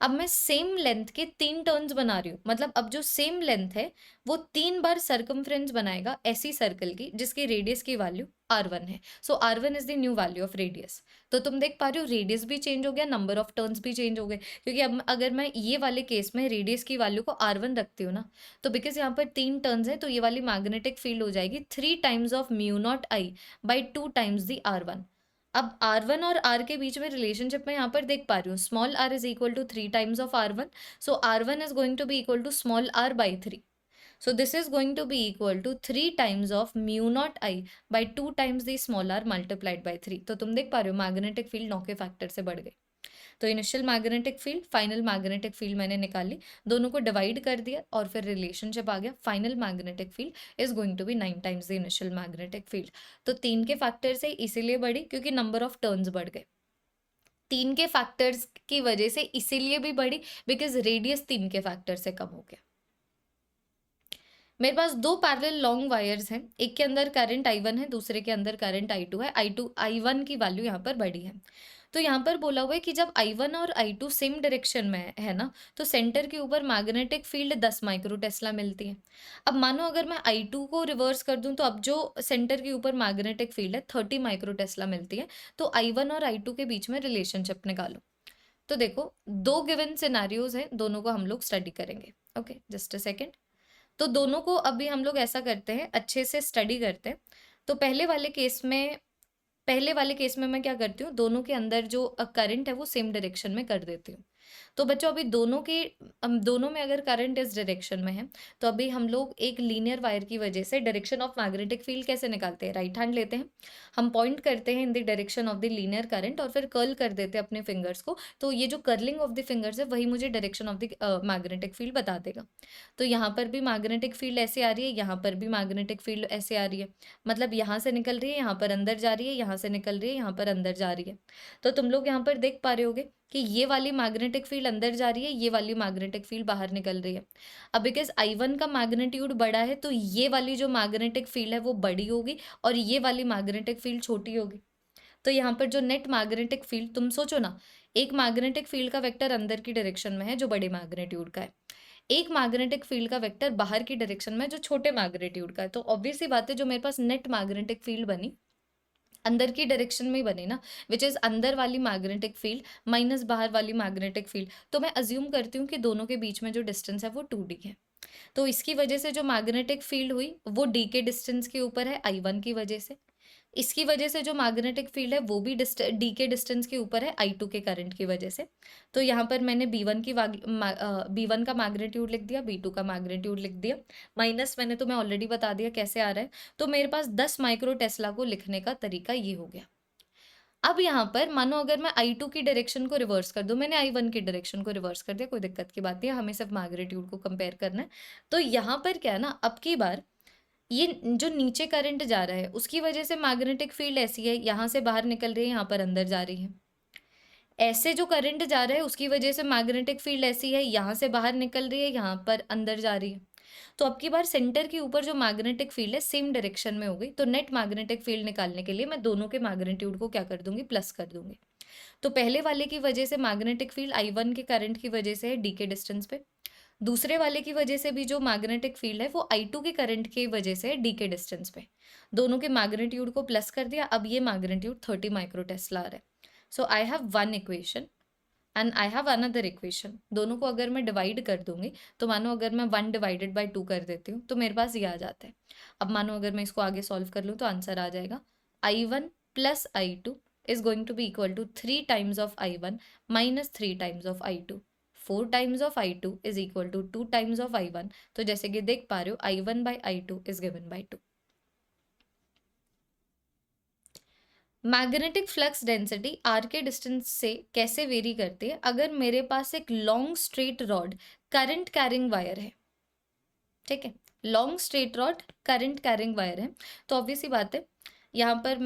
अब मैं सेम लेंथ के 3 टर्न्स बना रही हूँ, मतलब अब जो सेम लेंथ है वो 3 बार सर्कमफ्रेंस बनाएगा ऐसी सर्कल की जिसकी रेडियस की वैल्यू r1 है। सो r1 is the new value of radius. तो तुम देख पा रहे हो रेडियस भी चेंज हो गया, नंबर ऑफ टर्न्स भी चेंज हो गए, क्योंकि अब अगर मैं ये वाले केस में रेडियस की वैल्यू को r1 रखती हूँ ना, तो बिकॉज यहाँ पर 3 टर्न्स है तो ये वाली मैग्नेटिक फील्ड हो जाएगी 3 times of μ0I/2 times the r1। अब R1 और R के बीच में रिलेशनशिप में यहाँ पर देख पा रही हूँ, small r is equal to 3 times of R1, so R1 is going to be equal to small r/3। So this is going to be equal to 3 times of μ0I/2 times the small r multiplied by 3। तो तुम देख पा रहे हो magnetic field 9 के factor से बढ़ गई। तो initial magnetic field, final magnetic field मैंने निकाली, दोनों को डिवाइड कर दिया और फिर रिलेशनशिप आ गया, final magnetic field is going to be 9 times the initial magnetic field. तो 3 के फैक्टर से इसीलिए बढ़ी क्योंकि नंबर ऑफ टर्न्स बढ़ गए, 3 के फैक्टर्स की वजह से इसीलिए भी बढ़ी बिकॉज रेडियस 3 के फैक्टर से कम हो गया। मेरे पास 2 पैरेलल लॉन्ग वायर्स हैं, एक के अंदर करंट I1 है, दूसरे के अंदर करंट I2 है। I1 की वैल्यू यहाँ पर बढ़ी है। तो यहाँ पर बोला हुआ है कि जब I1 और I2 सेम डायरेक्शन में है ना, तो सेंटर के ऊपर मैग्नेटिक फील्ड 10 माइक्रो टेस्ला मिलती है। अब मानो अगर मैं I2 को रिवर्स कर दूं तो अब जो सेंटर के ऊपर मैग्नेटिक फील्ड है 30 माइक्रो टेस्ला मिलती है। तो I1 और I2 के बीच में रिलेशनशिप निकालो। तो देखो 2 गिवन सिनेरियोज हैं, दोनों को हम लोग स्टडी करेंगे। Okay, just a second. तो दोनों को अभी हम लोग ऐसा करते हैं, अच्छे से स्टडी करते हैं। तो पहले वाले केस में मैं क्या करती हूँ, दोनों के अंदर जो करंट है वो सेम डायरेक्शन में कर देती हूँ। तो बच्चों अभी दोनों में अगर करंट इस डायरेक्शन में है तो अभी हम लोग एक लीनियर वायर की वजह से डायरेक्शन ऑफ मैग्नेटिक फील्ड कैसे निकालते हैं, राइट हैंड लेते हैं, हम पॉइंट करते हैं इन the direction of the linear current और फिर कर्ल कर देते हैं अपने फिंगर्स को। तो ये जो कर्लिंग ऑफ द फिंगर्स है वही मुझे direction of the magnetic field बता देगा। तो यहाँ पर भी मैग्नेटिक फील्ड ऐसे आ रही है, यहाँ पर भी मैग्नेटिक फील्ड ऐसे आ रही है, मतलब यहाँ से निकल रही है, यहाँ पर अंदर जा रही है, यहाँ से निकल रही है, यहाँ पर अंदर जा रही है। तो तुम लोग यहाँ पर देख पा रहे होगे कि ये वाली मैग्नेटिक फील्ड अंदर जा रही है, ये वाली मैग्नेटिक फील्ड बाहर निकल रही है। अब बिकॉज I1 का मैग्नीट्यूड बड़ा है तो ये वाली जो मैग्नेटिक फील्ड है वो बड़ी होगी और ये वाली मैग्नेटिक फील्ड छोटी होगी। तो यहाँ पर जो नेट मैग्नेटिक फील्ड, तुम सोचो ना, एक मैग्नेटिक फील्ड का वेक्टर अंदर की डायरेक्शन में है जो बड़े मैग्नीट्यूड का है, एक मैग्नेटिक फील्ड का वेक्टर बाहर की डायरेक्शन में जो छोटे मैग्नीट्यूड का है। तो ऑब्वियसली बात है जो मेरे पास नेट मैग्नेटिक फील्ड बनी अंदर की डायरेक्शन में ही बनी ना, विच इज अंदर वाली मैग्नेटिक फील्ड माइनस बाहर वाली मैग्नेटिक फील्ड। तो मैं अज्यूम करती हूँ कि दोनों के बीच में जो डिस्टेंस है वो 2D है। तो इसकी वजह से जो मैग्नेटिक फील्ड हुई वो D के डिस्टेंस के ऊपर है I1 की वजह से। इसकी वजह से जो मैग्नेटिक फील्ड है वो भी D के डिस्टेंस के ऊपर है I2 के करंट की वजह से। तो यहाँ पर मैंने B1 का मैग्नीट्यूड लिख दिया, B2 का मैग्नीट्यूड लिख दिया, माइनस मैंने तुम्हें ऑलरेडी बता दिया कैसे आ रहा है। तो मेरे पास 10 माइक्रो टेस्ला को लिखने का तरीका ये हो गया। अब यहाँ पर मानो अगर मैं I2 की डायरेक्शन को रिवर्स कर दूं, मैंने I1 की डायरेक्शन को रिवर्स कर दिया, कोई दिक्कत की बात नहीं है, हमें सिर्फ मैग्नीट्यूड को कंपेयर करना है। तो यहाँ पर क्या है ना, अब की बार ये जो नीचे करंट जा रहा है उसकी वजह से मैग्नेटिक फील्ड ऐसी है, यहाँ से बाहर निकल रही है, यहाँ पर अंदर जा रही है। ऐसे जो करंट जा रहा है उसकी वजह से मैग्नेटिक फील्ड ऐसी है, यहाँ से बाहर निकल रही है, यहाँ पर अंदर जा रही है। तो अब की बार सेंटर के ऊपर जो मैग्नेटिक फील्ड है सेम डायरेक्शन में हो गई, तो नेट मैग्नेटिक फील्ड निकालने के लिए मैं दोनों के मैग्नीट्यूड को क्या कर दूंगी, प्लस कर दूंगी। तो पहले वाले की वजह से मैग्नेटिक फील्ड I1 के करंट की वजह से है d के डिस्टेंस पे, दूसरे वाले की वजह से भी जो मैग्नेटिक फील्ड है वो I2 के करंट की वजह से है d के डिस्टेंस पे। दोनों के मैग्नीट्यूड को प्लस कर दिया, अब ये मैग्नीट्यूड 30 माइक्रो टेस्ला आ रहा है। So I have one equation and I have another equation. दोनों को अगर मैं डिवाइड कर दूंगी तो मानो अगर मैं 1 डिवाइडेड बाई 2 कर देती हूँ तो मेरे पास ये आ जाता है। अब मानो अगर मैं इसको आगे सॉल्व कर लूँ तो आंसर आ जाएगा I1 plus I2 is going to be equal to 3 times of I1 minus 3 times of I2. 4 times of I2 is equal to 2 times of I1. तो जैसे कि देख पा रहे हो I1 by I2 is given by 2. Magnetic flux density R के distance से कैसे वेरी करती है? अगर मेरे पास एक long straight rod current carrying wire है, ठीक है, long straight rod current carrying wire है, तो ऑब्वियस ही बात है यहाँ पर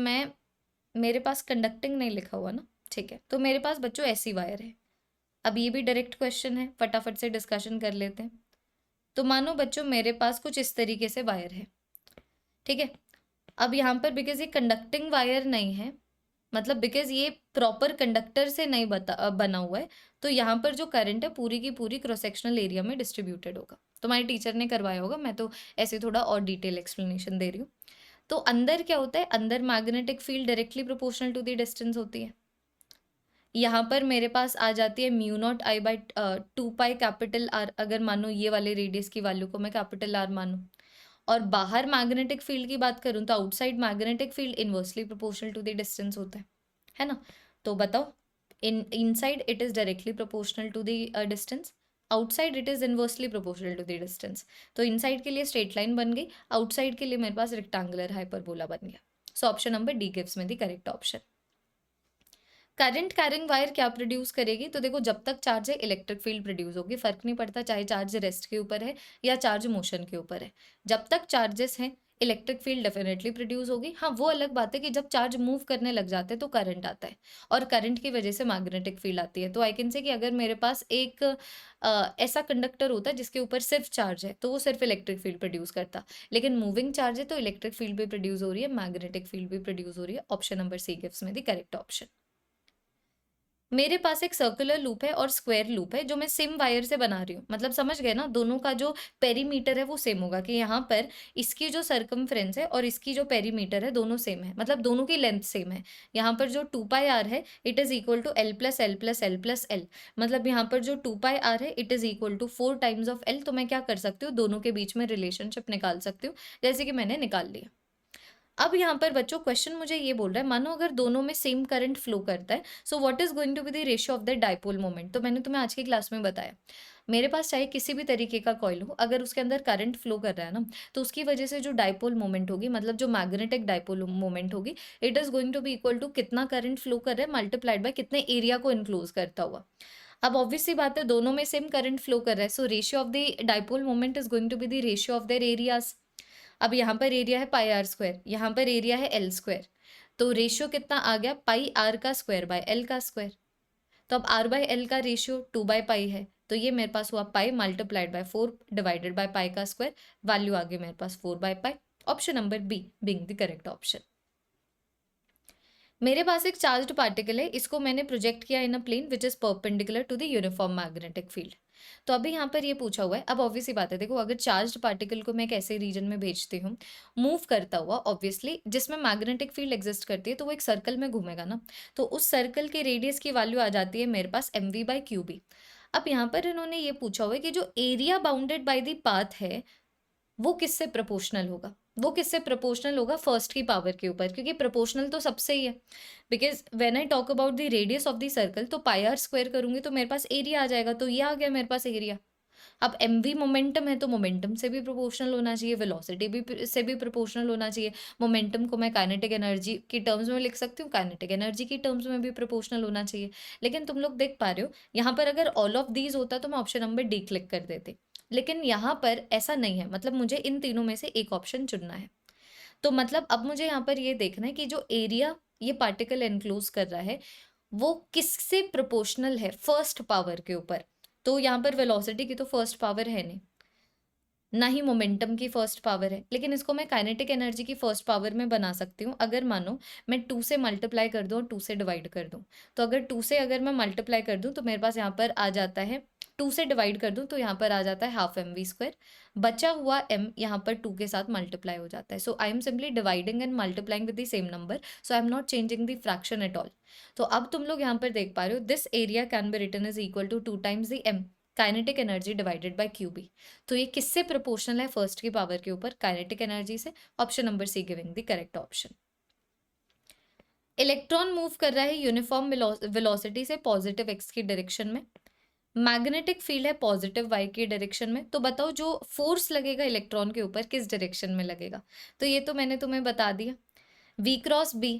मेरे पास कंडक्टिंग नहीं लिखा हुआ ना, ठीक है, तो मेरे पास बच्चों ऐसी वायर है। अब ये भी डायरेक्ट क्वेश्चन है, फटाफट से डिस्कशन कर लेते हैं। तो मानो बच्चों मेरे पास कुछ इस तरीके से वायर है, ठीक है। अब यहाँ पर बिकॉज ये कंडक्टिंग वायर नहीं है, मतलब बिकॉज ये प्रॉपर कंडक्टर से नहीं बना हुआ है, तो यहाँ पर जो करंट है पूरी की पूरी क्रॉस सेक्शनल एरिया में डिस्ट्रीब्यूटेड होगा। तुम्हारे टीचर ने करवाया होगा, मैं तो ऐसे थोड़ा और डिटेल एक्सप्लेनेशन दे रही हूँ। तो अंदर क्या होता है, अंदर magnetic field directly proportional to the distance होती है। यहाँ पर मेरे पास आ जाती है mu naught I by 2 pi capital R, अगर मानो ये वाले रेडियस की वैल्यू को मैं कैपिटल आर मानूँ। और बाहर मैग्नेटिक फील्ड की बात करूँ तो outside magnetic field inversely proportional to the distance होता है ना। तो बताओ, inside it is directly proportional to the distance, outside it is inversely proportional to the distance. तो इनसाइड के लिए स्ट्रेट लाइन बन गई, आउटसाइड के लिए मेरे पास रेक्टेंगुलर हाइपरबोला बन गया। So option number D gives me the correct option. Current carrying wire क्या प्रोड्यूस करेगी? तो देखो, जब तक चार्ज है इलेक्ट्रिक फील्ड प्रोड्यूस होगी, फर्क नहीं पड़ता चाहे चार्ज रेस्ट के ऊपर है या चार्ज मोशन के ऊपर है। जब तक चार्जेस हैं इलेक्ट्रिक फील्ड डेफिनेटली प्रोड्यूस होगी। हाँ, वो अलग बात है कि जब चार्ज मूव करने लग जाते हैं तो करंट आता है, और करंट की वजह से मैग्नेटिक फील्ड आती है। तो आई कैन से कि अगर मेरे पास एक ऐसा कंडक्टर होता है जिसके ऊपर सिर्फ चार्ज है तो वो सिर्फ इलेक्ट्रिक फील्ड प्रोड्यूस करता, लेकिन मूविंग चार्ज है तो इलेक्ट्रिक फील्ड भी प्रोड्यूस हो रही है, मैग्नेटिक फील्ड भी प्रोड्यूस हो रही है। Option number C gives me the correct option. मेरे पास एक सर्कुलर लूप है और स्क्वायर लूप है जो मैं सेम वायर से बना रही हूँ, मतलब समझ गए ना, दोनों का जो पेरीमीटर है वो सेम होगा कि यहाँ पर इसकी जो सर्कमफ्रेंस है और इसकी जो पेरीमीटर है दोनों सेम है, मतलब दोनों की लेंथ सेम है। यहाँ पर जो 2πr है it is equal to L plus L plus L plus L, मतलब यहाँ पर जो 2πr है it is equal to 4 times of L। तो मैं क्या कर सकती हूँ, दोनों के बीच में रिलेशनशिप निकाल सकती हूँ, जैसे कि मैंने निकाल लिया। अब यहाँ पर बच्चों क्वेश्चन मुझे ये बोल रहा है, मानो अगर दोनों में सेम करंट फ्लो करता है, so what is going to be the ratio of the dipole moment. तो मैंने तुम्हें आज की क्लास में बताया, मेरे पास चाहे किसी भी तरीके का कॉइल हो, अगर उसके अंदर करंट फ्लो कर रहा है ना, तो उसकी वजह से जो डाइपोल मोमेंट होगी, मतलब जो मैग्नेटिक डाइपोल मोमेंट होगी, it is going to be equal to कितना करंट फ्लो कर रहा है मल्टीप्लाइड बाय कितने एरिया को इनक्लोज करता हुआ। अब ऑब्वियस सी बात है दोनों में सेम करंट फ्लो कर रहा है, so ratio of the dipole moment is going to be the ratio of their areas. अब यहाँ पर एरिया है पाई आर स्क्वायर, यहाँ पर एरिया है एल स्क्वायर, तो रेशियो कितना आ गया, पाई आर का स्क्वायर बाय एल का स्क्वायर। तो अब आर बाय एल का रेशियो 2/पाई है, तो ये मेरे पास हुआ pi multiplied by 4 divided by pi का स्क्वायर, वैल्यू आ गई मेरे पास 4/पाई। Option number B being the correct option. मेरे पास एक चार्ज्ड पार्टिकल है, इसको मैंने प्रोजेक्ट किया in a plane which is perpendicular to the uniform magnetic field. तो अभी यहाँ पर ये पूछा हुआ है, अब ऑब्वियस ही बात है, देखो अगर चार्ज्ड पार्टिकल को मैं एक ऐसे रीजन में भेजती हूँ मूव करता हुआ, ऑब्वियसली जिसमें मैग्नेटिक फील्ड एग्जिस्ट करती है, तो वो एक सर्कल में घूमेगा ना, तो उस सर्कल के रेडियस की वैल्यू आ जाती है मेरे पास mv/qb। अब यहाँ पर इन्होंने ये पूछा हुआ है कि जो area bounded by the path है वो किससे प्रोपोर्शनल होगा, वो किससे प्रोपोर्शनल होगा, फर्स्ट की पावर के ऊपर, क्योंकि प्रोपोर्शनल तो सबसे ही है। Because when I talk about the radius of the circle, तो पाई आर स्क्वायर करूंगी तो मेरे पास एरिया आ जाएगा, तो ये आ गया मेरे पास एरिया। अब mv मोमेंटम है तो मोमेंटम से भी प्रोपोर्शनल होना चाहिए, वेलोसिटी भी से भी प्रोपोर्शनल होना चाहिए। मोमेंटम को मैं काइनेटिक एनर्जी की टर्म्स में लिख सकती हूँ, काइनेटिक एनर्जी की टर्म्स में भी प्रोपोर्शनल होना चाहिए। लेकिन तुम लोग देख पा रहे हो यहाँ पर अगर ऑल ऑफ दीज होता तो मैं ऑप्शन नंबर डी क्लिक कर देती, लेकिन यहाँ पर ऐसा नहीं है, मतलब मुझे इन तीनों में से एक ऑप्शन चुनना है। तो मतलब अब मुझे यहाँ पर ये देखना है कि जो एरिया ये पार्टिकल एनक्लोज कर रहा है वो किससे प्रोपोर्शनल है फर्स्ट पावर के ऊपर। तो यहाँ पर वेलोसिटी की तो फर्स्ट पावर है नहीं, ना ही मोमेंटम की फर्स्ट पावर है, लेकिन इसको मैं काइनेटिक एनर्जी की फर्स्ट पावर में बना सकती हूँ। अगर मानो मैं 2 से मल्टीप्लाई कर दूँ और 2 से डिवाइड कर दूँ, तो अगर 2 से अगर मैं मल्टीप्लाई कर दूँ तो मेरे पास यहाँ पर आ जाता है, 2 से डिवाइड कर दूँ तो यहाँ पर आ जाता है हाफ एम वी स्क्वायर, बचा हुआ m यहाँ पर 2 के साथ मल्टीप्लाई हो जाता है। So I am simply dividing and multiplying with the same number, so I am not changing the fraction at all. तो अब तुम लोग यहाँ पर देख पा रहे हो, this area can be written is equal to 2 times the m kinetic energy divided by Q B. तो ये किससे प्रोपोर्शनल है फर्स्ट की पावर के ऊपर, काइनेटिक एनर्जी से। Option number C giving the correct option. Electron move कर रहा है यूनिफॉर्म वेलोसिटी से पॉजिटिव एक्स की डायरेक्शन में, मैग्नेटिक फील्ड है पॉजिटिव वाई की डायरेक्शन में। तो बताओ जो फोर्स लगेगा इलेक्ट्रॉन के ऊपर किस डायरेक्शन में लगेगा। तो ये तो मैंने तुम्हें बता दिया, v क्रॉस बी।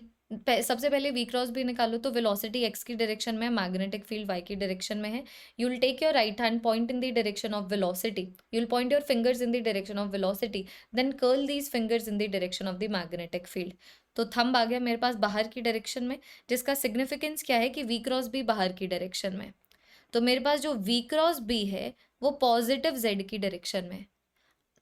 सबसे पहले v क्रॉस बी निकालो, तो वेलोसिटी x की डायरेक्शन में है, मैग्नेटिक फील्ड y की डायरेक्शन में है। You will take your right hand, point in the direction of velocity, you will point your fingers in the direction of velocity, then curl these fingers in the direction of the magnetic field. तो thumb आ गया मेरे पास बाहर की direction में, जिसका significance क्या है कि v क्रॉस बी बाहर की डायरेक्शन में। तो मेरे पास जो v क्रॉस बी है वो पॉजिटिव z की डायरेक्शन में।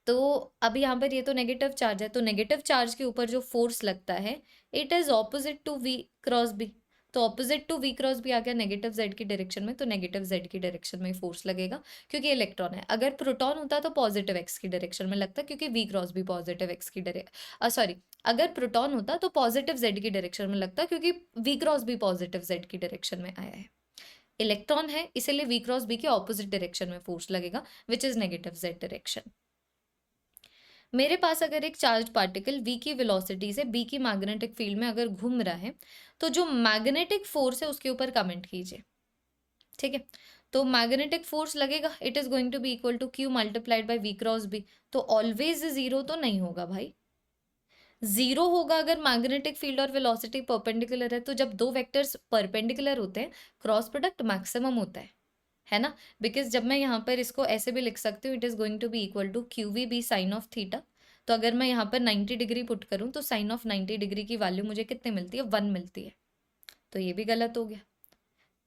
तो अब यहाँ पर ये तो नेगेटिव चार्ज है, तो नेगेटिव चार्ज के ऊपर जो फोर्स लगता है it is opposite to v cross B. तो opposite to v cross B आ गया नेगेटिव z की डायरेक्शन में, तो नेगेटिव z की डायरेक्शन में फोर्स लगेगा क्योंकि इलेक्ट्रॉन है। अगर प्रोटॉन होता तो पॉजिटिव x की डायरेक्शन में लगता, क्योंकि v cross B positive x की डायरेक्शन, सॉरी, अगर प्रोटॉन होता तो पॉजिटिव z की डायरेक्शन में लगता, क्योंकि v cross B positive z की डायरेक्शन में आया है। इलेक्ट्रॉन है इसीलिए v क्रॉस बी के ऑपोजिट डायरेक्शन में फोर्स लगेगा, which is negative z direction. मेरे पास अगर एक चार्ज पार्टिकल v की वेलोसिटी से b की मैग्नेटिक फील्ड में अगर घूम रहा है, तो जो मैग्नेटिक फोर्स है उसके ऊपर कमेंट कीजिए, ठीक है। तो मैग्नेटिक फोर्स लगेगा, it is going to be equal to q multiplied by v cross b। तो ऑलवेज जीरो तो नहीं होगा भाई, जीरो होगा अगर मैग्नेटिक फील्ड और वेलोसिटी परपेंडिकुलर है। तो जब दो वेक्टर्स परपेंडिकुलर होते हैं क्रॉस प्रोडक्ट मैक्सिमम होता है ना। बिकॉज जब मैं यहाँ पर इसको ऐसे भी लिख सकती हूँ, it is going to be equal to Q V B sine of theta. तो अगर मैं यहाँ पर 90 डिग्री पुट करूँ तो साइन ऑफ 90 डिग्री की वैल्यू मुझे कितने मिलती है, 1 मिलती है। तो ये भी गलत हो गया,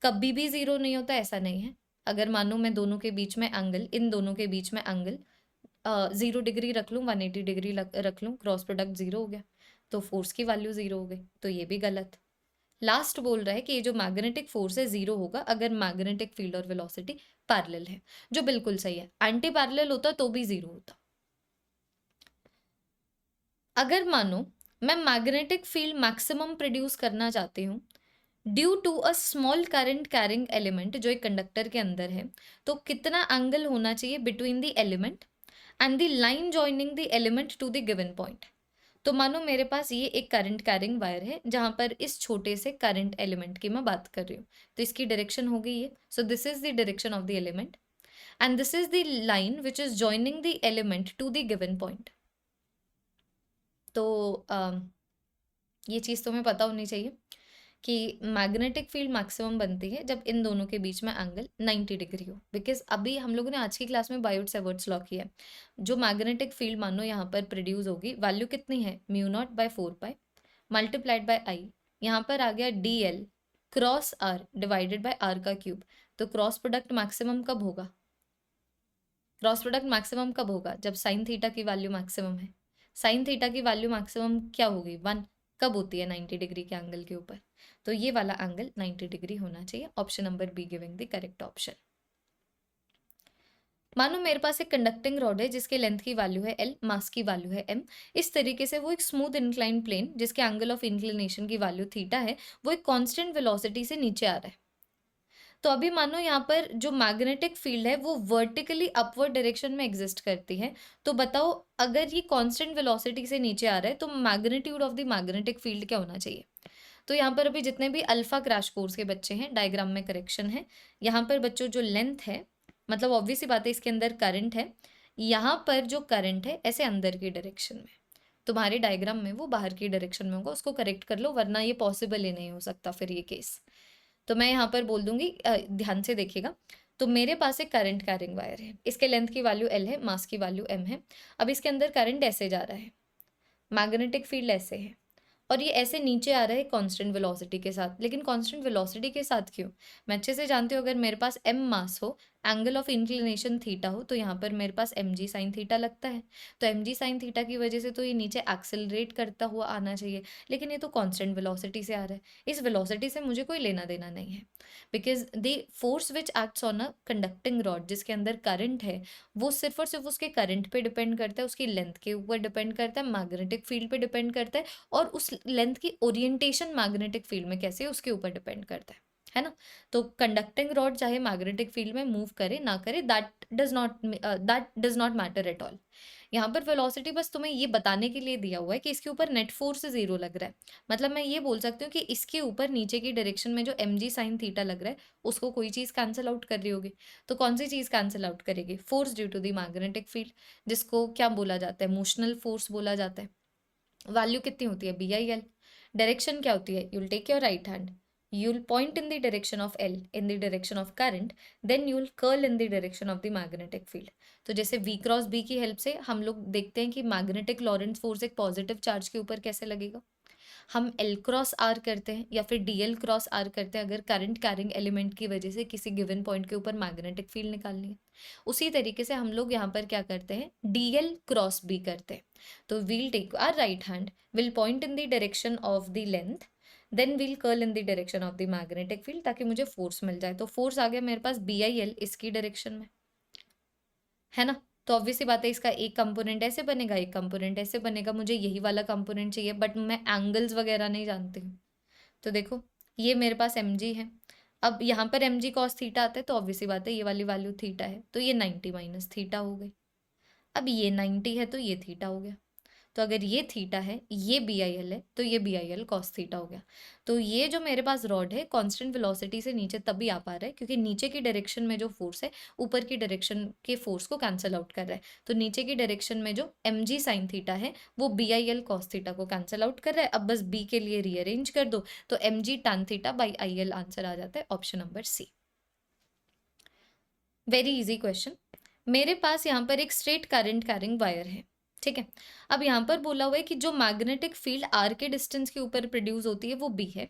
कभी भी जीरो नहीं होता ऐसा नहीं है। अगर मानो मैं दोनों के बीच में एंगल, इन दोनों के बीच में एंगल 0 डिग्री रख लूँ, 180 डिग्री रख लूँ, क्रॉस प्रोडक्ट जीरो हो गया, तो फोर्स की वैल्यू जीरो हो गई। तो ये भी गलत। लास्ट बोल रहा है कि ये जो मैग्नेटिक फोर्स है जीरो होगा अगर मैग्नेटिक फील्ड और वेलोसिटी पैरेलल है, जो बिल्कुल सही है। एंटी पैरेलल होता तो भी जीरो होता। अगर मानो मैं मैग्नेटिक फील्ड मैक्सिमम प्रोड्यूस करना चाहती हूँ due to a small current carrying element, जो एक कंडक्टर के अंदर है, तो कितना एंगल होना चाहिए between the element and the line joining the element to the given point. तो मानो मेरे पास ये एक करंट कैरिंग वायर है जहां पर इस छोटे से करंट एलिमेंट की मैं बात कर रही हूँ, तो इसकी डायरेक्शन होगी ये। So this is the direction of the element and this is the line which is joining the element to the given point. तो ये चीज़ तुम्हें पता होनी चाहिए कि मैग्नेटिक फील्ड मैक्सिमम बनती है जब इन दोनों के बीच में एंगल 90 डिग्री हो। बिकॉज अभी हम लोगों ने आज की क्लास में बायोट-सैवर्ट्स लॉ किया है। जो मैग्नेटिक फील्ड मानो यहाँ पर प्रोड्यूस होगी, वैल्यू कितनी है, mu naught by 4 pi multiplied by I, यहाँ पर आ गया D L cross R divided by R का क्यूब। तो क्रॉस प्रोडक्ट मैक्सिमम कब होगा, क्रॉस प्रोडक्ट मैक्सिमम कब होगा, जब साइन थीटा की वैल्यू मैक्सिमम है। साइन थीटा की वैल्यू मैक्सिमम क्या होगी, 1। कब होती है, 90 डिग्री के एंगल के ऊपर। तो ये वाला एंगल 90 डिग्री होना चाहिए। Option number B giving the correct option. मानो मेरे पास एक कंडक्टिंग रॉड है जिसके लेंथ की वैल्यू है एल, मास की वैल्यू है एम। इस तरीके से वो एक स्मूथ इंक्लाइन प्लेन जिसके एंगल ऑफ इंक्लिनेशन की वैल्यू थीटा है, वो एक कांस्टेंट वेलोसिटी से नीचे आ रहा है। तो अभी मानो यहाँ पर जो मैग्नेटिक फील्ड है वो वर्टिकली अपवर्ड डायरेक्शन में एग्जिस्ट करती है। तो बताओ अगर ये कांस्टेंट वेलोसिटी से नीचे आ रहा है तो magnitude of the magnetic field क्या होना चाहिए। तो यहाँ पर अभी जितने भी अल्फा क्रैश कोर्स के बच्चे हैं, डायग्राम में करेक्शन है। यहाँ पर बच्चों जो लेंथ है, मतलब ऑब्वियस सी बात है इसके अंदर करंट है, यहाँ पर जो करंट है ऐसे अंदर की डायरेक्शन में, तुम्हारे डायग्राम में वो बाहर की डायरेक्शन में होगा, उसको करेक्ट कर लो वरना ये पॉसिबल ही नहीं हो सकता फिर ये केस। तो मैं यहाँ पर बोल दूंगी, ध्यान से देखिएगा। तो मेरे पास एक करंट कैरिंग वायर है, इसके लेंथ की वैल्यू L है, मास की वैल्यू M है। अब इसके अंदर करंट ऐसे जा रहा है, मैग्नेटिक फील्ड ऐसे है, और ये ऐसे नीचे आ रहा है कांस्टेंट वेलोसिटी के साथ। लेकिन कांस्टेंट वेलोसिटी के साथ क्यों? मैं अच्छे से जानती हूँ, अगर मेरे पास m मास हो, एंगल ऑफ इंक्लिनेशन थीटा हो, तो यहाँ पर मेरे पास mg साइन थीटा लगता है। तो mg साइन थीटा की वजह से तो ये नीचे एक्सेलरेट करता हुआ आना चाहिए, लेकिन ये तो कांस्टेंट वेलोसिटी से आ रहा है। इस वेलोसिटी से मुझे कोई लेना देना नहीं है, because the force which acts on a conducting rod, जिसके अंदर करंट है, वो सिर्फ और सिर्फ उसके करंट पे डिपेंड करता है, उसकी लेंथ के ऊपर डिपेंड करता है, मैग्नेटिक फील्ड पे डिपेंड करता है, और उस लेंथ की ओरिएंटेशन मैग्नेटिक फील्ड में कैसे है उसके ऊपर डिपेंड करता है ना। तो कंडक्टिंग रॉड चाहे मैग्नेटिक फील्ड में मूव करे ना करे, that does not matter at all. यहाँ पर वेलोसिटी बस तुम्हें ये बताने के लिए दिया हुआ है कि इसके ऊपर नेट फोर्स 0 लग रहा है। मतलब मैं ये बोल सकती हूँ कि इसके ऊपर नीचे की डायरेक्शन में जो mg साइन थीटा लग रहा है, उसको कोई चीज़ कैंसिल आउट कर रही होगी। तो कौन सी चीज़ कैंसिल आउट करेगी? Force due to the magnetic field, जिसको क्या बोला जाता है? मोशनल फोर्स बोला जाता है। वैल्यू कितनी होती है? BIL। डायरेक्शन क्या होती है? You'll take your right hand, you'll point in the direction of L, in the direction of current, then you'll curl in the direction of the magnetic field। तो जैसे V क्रॉस B की help से हम लोग देखते हैं कि magnetic Laurent force एक पॉजिटिव चार्ज के ऊपर कैसे लगेगा। हम L क्रॉस R करते हैं या फिर DL क्रॉस R करते हैं अगर करंट कैरिंग एलिमेंट की वजह से किसी गिवन पॉइंट के ऊपर मैग्नेटिक फील्ड निकालनी है। उसी तरीके से हम लोग यहाँ पर क्या करते हैं? DL क्रॉस B करते हैं। तो we'll take our right hand, will point in the direction of the length, then will curl in the direction of the magnetic field, ताकि मुझे फोर्स मिल जाए। तो फोर्स आ गया मेरे पास BIL इसकी डायरेक्शन में, है ना। तो ऑब्वियस सी बात है, इसका एक कंपोनेंट ऐसे बनेगा, एक कंपोनेंट ऐसे बनेगा। मुझे यही वाला कंपोनेंट चाहिए, बट मैं एंगल्स वगैरह नहीं जानती हूँ। तो देखो, ये मेरे पास mg है। अब यहाँ पर mg cos थीटा आता है, तो ऑब्वियस सी बात है ये वाली वैल्यू थीटा है, तो ये 90 माइनस थीटा हो गई। अब ये 90 है तो ये थीटा हो गया। तो अगर ये थीटा है, ये BIL है, तो ये BIL cos थीटा हो गया। तो ये जो मेरे पास रॉड है कांस्टेंट वेलोसिटी से नीचे तभी आ पा रहा है क्योंकि नीचे की डायरेक्शन में जो फोर्स है ऊपर की डायरेक्शन के फोर्स को कैंसिल आउट कर रहा है। तो नीचे की डायरेक्शन में जो mg साइन थीटा है वो BIL cos थीटा को कैंसिल आउट कर रहा है। अब बस B के लिए रीअरेंज कर दो, तो mg tan theta by IL answer आ जाता है option number C। Very easy question. मेरे पास यहाँ पर एक स्ट्रेट करंट कैरिंग वायर है, ठीक है। अब यहाँ पर बोला हुआ है कि जो मैग्नेटिक फील्ड R के डिस्टेंस के ऊपर प्रोड्यूस होती है वो B है।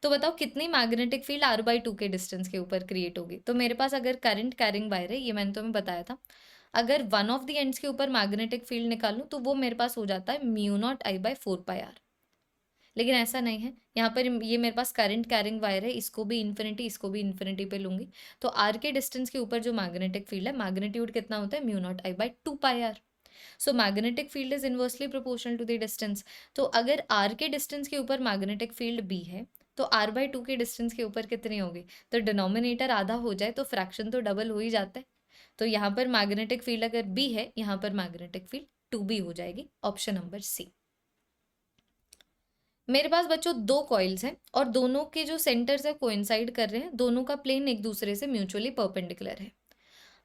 तो बताओ कितनी मैग्नेटिक फील्ड R/2 के डिस्टेंस के ऊपर क्रिएट होगी। तो मेरे पास अगर करंट कैरिंग वायर है, ये मैंने तुम्हें बताया था, अगर वन ऑफ द एंड्स के ऊपर मैग्नेटिक फील्ड निकालूं तो वो मेरे पास हो जाता है μ0I/4πr। लेकिन ऐसा नहीं है, यहाँ पर ये मेरे पास करंट कैरिंग वायर है, इसको भी इन्फिनिटी, इसको भी इन्फिनिटी पे लूंगी। तो R के डिस्टेंस के ऊपर जो मैग्नेटिक फील्ड है, मैग्नीट्यूड कितना होता है? μ0I/2πr। So magnetic field is inversely proportional to the distance. तो अगर R के डिस्टेंस के ऊपर मैग्नेटिक फील्ड B है, तो R/2 के डिस्टेंस के ऊपर कितनी होगी? तो डिनोमिनेटर आधा हो जाए तो फ्रैक्शन तो डबल हो ही जाता है। तो यहाँ पर मैग्नेटिक फील्ड अगर B है, यहाँ पर मैग्नेटिक फील्ड 2B हो जाएगी, ऑप्शन नंबर C। मेरे पास बच्चों दो कॉइल्स हैं और दोनों के जो सेंटर्स है कोइंसाइड कर रहे हैं, दोनों का प्लेन एक दूसरे से म्यूचुअली परपेंडिकुलर है।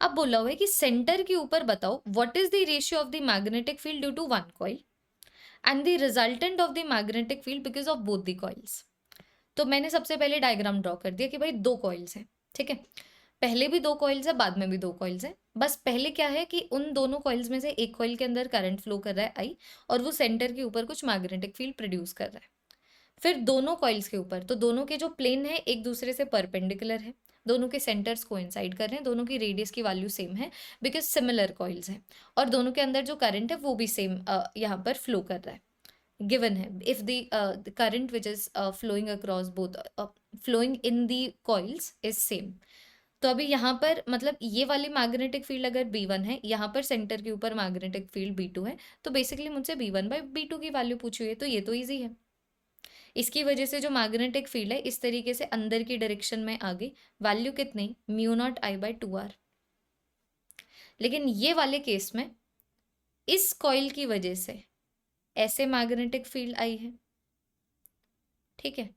अब बोला हुआ है कि सेंटर के ऊपर बताओ what is the ratio of the magnetic field due to one coil and the resultant of the magnetic field because of both the coils. तो मैंने सबसे पहले डायग्राम ड्रॉ कर दिया कि भाई दो कॉइल्स हैं, ठीक है। पहले भी दो कॉइल्स है, बाद में भी दो कॉइल्स हैं। बस पहले क्या है कि उन दोनों कॉइल्स में से एक कॉइल के अंदर करंट फ्लो कर रहा है I, और वो सेंटर के ऊपर कुछ मैग्नेटिक फील्ड प्रोड्यूस कर रहा है। फिर दोनों कॉइल्स के ऊपर, तो दोनों के जो प्लेन है एक दूसरे से परपेंडिकुलर है, दोनों के सेंटर्स कोइंसाइड कर रहे हैं, दोनों की रेडियस की वैल्यू सेम है बिकॉज सिमिलर कॉइल्स हैं, और दोनों के अंदर जो करंट है वो भी सेम यहाँ पर फ्लो कर रहा है, गिवन है। If the current which is flowing across both flowing in the coils is same. तो अभी यहाँ पर मतलब ये वाली मैग्नेटिक फील्ड अगर B1 है, यहाँ पर सेंटर के ऊपर मैग्नेटिक फील्ड B2 है, तो बेसिकली मुझसे B1/B2 की वैल्यू पूछी हुई है, तो ये तो ईजी है। इसकी वजह से जो मैग्नेटिक फील्ड है इस तरीके से अंदर की डायरेक्शन में आ गई, वैल्यू कितनी? μ0I/2r। लेकिन ये वाले केस में इस कॉइल की वजह से ऐसे मैग्नेटिक फील्ड आई है, ठीक है।